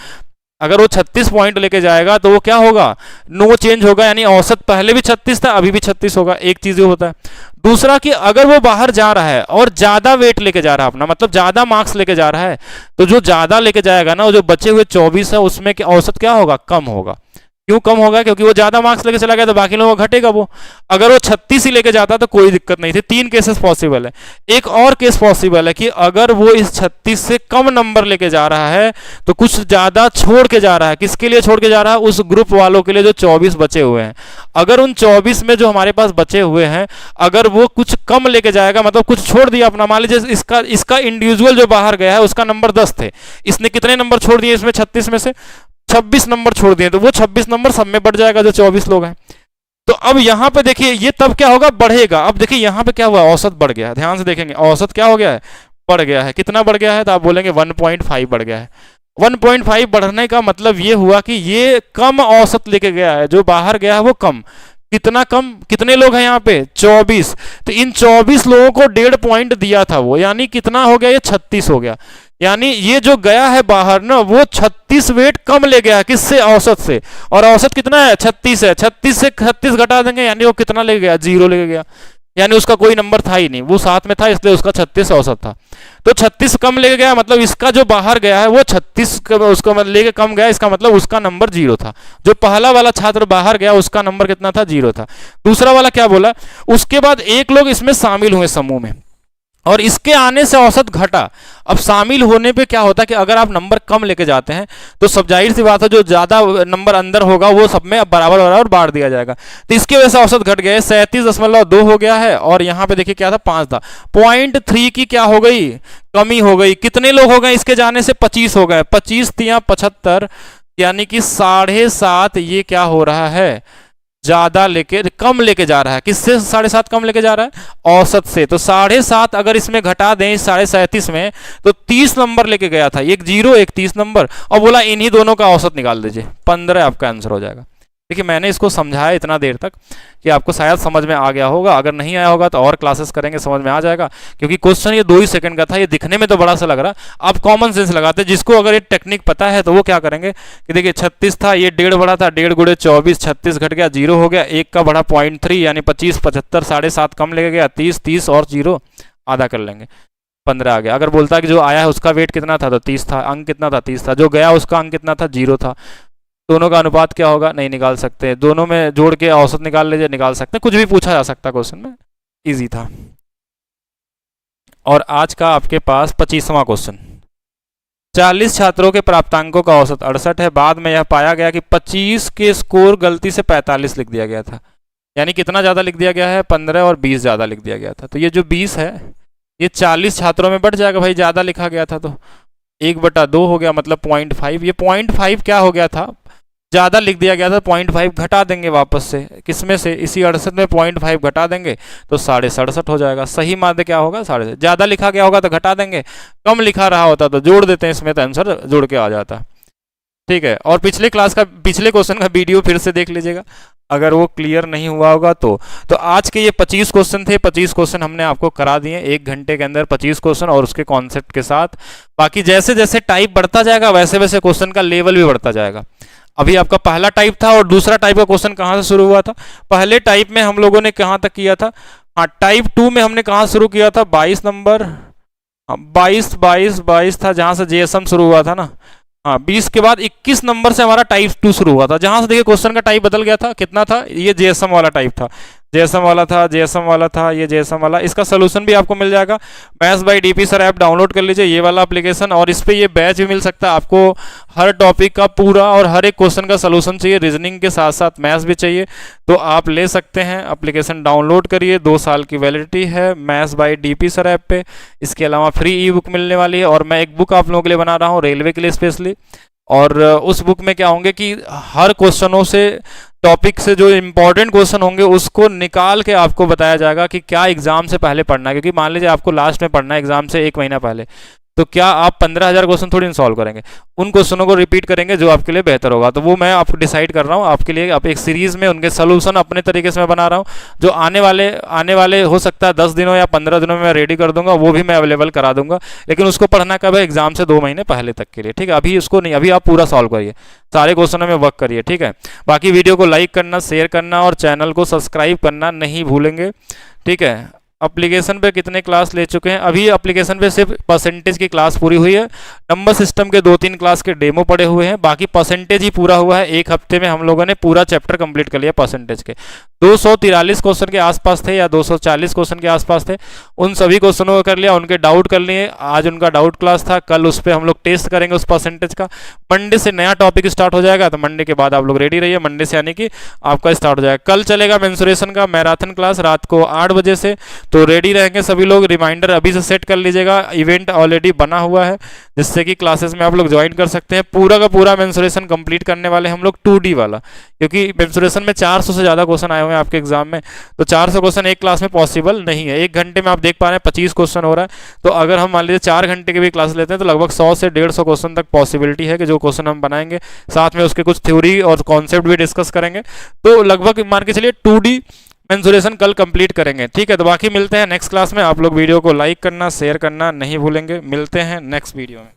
अगर वो 36 पॉइंट लेके जाएगा तो वो क्या होगा, नो चेंज होगा, यानी औसत पहले भी 36 था अभी भी 36 होगा। एक चीज ये होता है। दूसरा कि अगर वो बाहर जा रहा है और ज्यादा वेट लेके जा रहा है अपना, मतलब ज्यादा मार्क्स लेके जा रहा है, तो जो ज्यादा लेके जाएगा ना, जो बचे हुए 24 है उसमें औसत क्या होगा, कम होगा। क्यों कम होगा, क्योंकि वो ज्यादा मार्क्स लेके चला गया तो बाकी लोगों का घटेगा वो। अगर वो 36 ही लेके जाता तो कोई दिक्कत नहीं थी। 3 केसेस पॉसिबल है। एक और केस पॉसिबल है कि अगर वो इस 36 से कम नंबर लेके जा रहा है तो कुछ ज्यादा छोड़ के जा रहा है। किसके लिए छोड़ के जा रहा है, उस ग्रुप वालों के लिए जो 24 बचे हुए हैं। अगर उन 24 में जो हमारे पास बचे हुए हैं, अगर वो कुछ कम लेके जाएगा, मतलब कुछ छोड़ दिया अपना, मान लीजिए इसका इंडिविजुअल जो बाहर गया है उसका नंबर 10 थे, इसने कितने नंबर छोड़ दिए इसमें 36 में से 26 नंबर छोड़ दिए, तो वो 26 नंबर सब में बढ़ जाएगा जो 24 लोग हैं। तो अब यहां पे देखिए ये तब क्या होगा, बढ़ेगा। अब देखिए यहां पे क्या हुआ, औसत बढ़ गया है, ध्यान से देखेंगे औसत क्या हो गया है, बढ़ गया है। कितना बढ़ गया है, तो आप बोलेंगे 1.5 बढ़ गया है। 1.5 बढ़ने का मतलब ये हुआ कि ये कम औसत लेके गया है, जो बाहर गया है वो कम। कितना कम, कितने लोग हैं यहाँ पे 24, तो इन 24 लोगों को 1.5 पॉइंट दिया था वो, यानी कितना हो गया, ये 36 हो गया। यानी ये जो गया है बाहर ना, वो 36 वेट कम ले गया, किससे, औसत से। और औसत कितना है, 36 है, 36 से 36 घटा देंगे, यानी वो कितना ले गया, 0 ले गया, यानी उसका कोई नंबर था ही नहीं, वो साथ में था इसलिए उसका 36 औसत था। तो 36 कम ले गया, मतलब इसका जो बाहर गया है वो 36 उसको लेके कम गया, इसका मतलब उसका नंबर 0 था। जो पहला वाला छात्र बाहर गया उसका नंबर कितना था, 0 था। दूसरा वाला क्या बोला, उसके बाद एक लोग इसमें शामिल हुए समूह में, और इसके आने से औसत घटा। अब शामिल होने पे क्या होता है कि अगर आप नंबर कम लेके जाते हैं तो सब जाहिर सी बात है जो ज्यादा नंबर अंदर होगा वो सब में अब बराबर बराबर बांट दिया जाएगा। तो इसकी वजह से औसत घट गया है, 37.2 हो गया है, और यहाँ पे देखिए क्या था, 5 था। 0.3 की क्या हो गई, कमी हो गई। कितने लोग हो गए इसके जाने से, 25 हो गए, 25 तिया 75, यानी कि 7.5, ये क्या हो रहा है, ज्यादा लेके, कम लेके जा रहा है। किससे 7.5 कम लेके जा रहा है, औसत से। तो 7.5 अगर इसमें घटा दें इस 37.5 में, तो 30 नंबर लेके गया था, एक 0 एक 30 नंबर, और बोला इन्हीं दोनों का औसत निकाल दीजिए, 15 आपका आंसर हो जाएगा। देखिए मैंने इसको समझाया इतना देर तक कि आपको शायद समझ में आ गया होगा, अगर नहीं आया होगा तो और क्लासेस करेंगे, समझ में आ जाएगा। क्योंकि क्वेश्चन ये 2 ही सेकंड का था, ये दिखने में तो बड़ा सा लग रहा, आप कॉमन सेंस लगाते, जिसको अगर ये टेक्निक पता है तो वो क्या करेंगे कि देखिए 36 था, ये 1.5 बढ़ा था, 1.5 गुणे 24, 36 घट गया, 0 हो गया, एक का बढ़ा 0.3 यानी 25, 75, 7.5 कम लेके गया, 30, 30 और 0 आधा कर लेंगे, 15 आ गया। अगर बोलता कि जो आया है उसका वेट कितना था, तो 30 था, अंक कितना था, 30 था, जो गया उसका अंक कितना था, 0 था। दोनों का अनुपात क्या होगा, नहीं निकाल सकते, दोनों में जोड़ के औसत निकाल लीजिए, निकाल सकते हैं, कुछ भी पूछा जा सकता है क्वेश्चन में, इजी था। और आज का आपके पास 25वां क्वेश्चन, 40 छात्रों के प्राप्तांकों का औसत 68 है। बाद में यह पाया गया कि 25 के स्कोर गलती से 45 लिख दिया गया था, यानी कितना ज्यादा लिख दिया गया है, 15 और 20 ज्यादा लिख दिया गया था। तो ये जो 20 है ये 40 छात्रों में बढ़ जाएगा भाई, ज्यादा लिखा गया था तो 1/2 हो गया, मतलब 0.5। ये 0.5 क्या हो गया था, ज्यादा लिख दिया गया था, 0.5 घटा देंगे वापस से, किसमें से, इसी 68 में 0.5 घटा देंगे तो 67.5 हो जाएगा। सही माध्य क्या होगा, 67। ज्यादा लिखा गया होगा तो घटा देंगे, कम लिखा रहा होता तो जोड़ देते हैं इसमें, तो आंसर जुड़ के आ जाता। ठीक है, और पिछले क्लास का, पिछले क्वेश्चन का वीडियो फिर से देख लीजिएगा अगर वो क्लियर नहीं हुआ होगा तो आज के ये 25 क्वेश्चन थे, 25 क्वेश्चन हमने आपको करा दिए 1 घंटे के अंदर, 25 क्वेश्चन और उसके कॉन्सेप्ट के साथ। बाकी जैसे जैसे टाइप बढ़ता जाएगा वैसे वैसे क्वेश्चन का लेवल भी बढ़ता जाएगा। अभी आपका पहला टाइप था, और दूसरा टाइप का क्वेश्चन कहाँ से शुरू हुआ था, पहले टाइप में हम लोगों ने कहाँ तक किया था, हाँ टाइप 2 में हमने कहाँ शुरू किया था, 22 नंबर, 22 था जहाँ से जेएसएम शुरू हुआ था ना, हाँ 20 के बाद 21 नंबर से हमारा टाइप 2 शुरू हुआ था, जहां से देखिए क्वेश्चन का टाइप बदल गया था, कितना था, ये जेएसएम वाला टाइप था, जेएसएम वाला था, जेएसएम वाला था, ये जेएसएम वाला। इसका सोल्यूशन भी आपको मिल जाएगा, maths by DP sir app download कर लीजिए, ये वाला एप्लीकेशन, और इस पे ये बैच भी मिल सकता है आपको। हर टॉपिक का पूरा और हर एक क्वेश्चन का सोल्यूशन चाहिए, रीजनिंग के साथ साथ मैथ्स भी चाहिए, तो आप ले सकते हैं। एप्लीकेशन डाउनलोड करिए, 2 साल की वैलिडिटी है maths by DP sir app पे। इसके अलावा फ्री ई बुक मिलने वाली है, और मैं एक बुक आप लोगों के लिए बना रहा हूँ रेलवे के लिए स्पेशली, और उस बुक में क्या होंगे कि हर क्वेश्चनों से, टॉपिक से जो इंपॉर्टेंट क्वेश्चन होंगे उसको निकाल के आपको बताया जाएगा कि क्या एग्जाम से पहले पढ़ना है। क्योंकि मान लीजिए आपको लास्ट में पढ़ना है एग्जाम से 1 महीना पहले, तो क्या आप 15,000 क्वेश्चन थोड़ी सॉल्व करेंगे, उन क्वेश्चनों को रिपीट करेंगे जो आपके लिए बेहतर होगा। तो वो मैं आपको डिसाइड कर रहा हूँ आपके लिए, आप एक सीरीज में उनके सोल्यूशन अपने तरीके से मैं बना रहा हूँ, जो आने वाले हो सकता है 10 दिनों या 15 दिनों में मैं रेडी कर दूंगा, वो भी मैं अवेलेबल करा दूंगा। लेकिन उसको पढ़ना कब है, एग्जाम से 2 महीने पहले तक के लिए, ठीक है। अभी उसको नहीं, अभी आप पूरा सॉल्व करिए, सारे क्वेश्चनों में वर्क करिए, ठीक है। बाकी वीडियो को लाइक करना, शेयर करना और चैनल को सब्सक्राइब करना नहीं भूलेंगे, ठीक है। एप्लीकेशन पे कितने क्लास ले चुके हैं, अभी एप्लीकेशन पे सिर्फ परसेंटेज की क्लास पूरी हुई है, नंबर सिस्टम के 2-3 क्लास के डेमो पड़े हुए हैं, बाकी परसेंटेज ही पूरा हुआ है। 1 हफ्ते में हम लोगों ने पूरा चैप्टर कंप्लीट कर लिया परसेंटेज के। 243 क्वेश्चन के आसपास थे या 240 क्वेश्चन के आसपास थे, उन सभी क्वेश्चनों को कर लिया, उनके डाउट कर लिए। आज उनका डाउट क्लास था, कल उस पर हम लोग टेस्ट करेंगे उस परसेंटेज का। मंडे से नया टॉपिक स्टार्ट हो जाएगा, तो मंडे के बाद आप लोग रेडी रहिए, मंडे से यानी कि आपका स्टार्ट हो जाएगा। कल चलेगा मेंसुरेशन का मैराथन क्लास रात को 8 बजे से, तो रेडी रहेंगे सभी लोग, रिमाइंडर अभी से सेट कर लीजिएगा, इवेंट ऑलरेडी बना हुआ है जिससे कि क्लासेस में आप लोग ज्वाइन कर सकते हैं। पूरा का पूरा मेंसुरेशन कंप्लीट करने वाले हम लोग 2D वाला, क्योंकि मेंसुरेशन में 400 से ज़्यादा क्वेश्चन आए हुए हैं आपके एग्जाम में, तो 400 क्वेश्चन एक क्लास में पॉसिबल नहीं है। 1 घंटे में आप देख पा रहे हैं 25 क्वेश्चन हो रहा है, तो अगर हम मान लीजिए 4 घंटे की भी क्लास लेते हैं तो लगभग 100 से 150 क्वेश्चन तक पॉसिबिलिटी है कि जो क्वेश्चन हम बनाएंगे, साथ में उसके कुछ थ्योरी और कॉन्सेप्ट भी डिस्कस करेंगे, तो लगभग मान के चलिए 2D मेंसुरेशन कल कंप्लीट करेंगे। ठीक है, तो बाकी मिलते हैं नेक्स्ट क्लास में। आप लोग वीडियो को लाइक करना, शेयर करना नहीं भूलेंगे। मिलते हैं नेक्स्ट वीडियो में।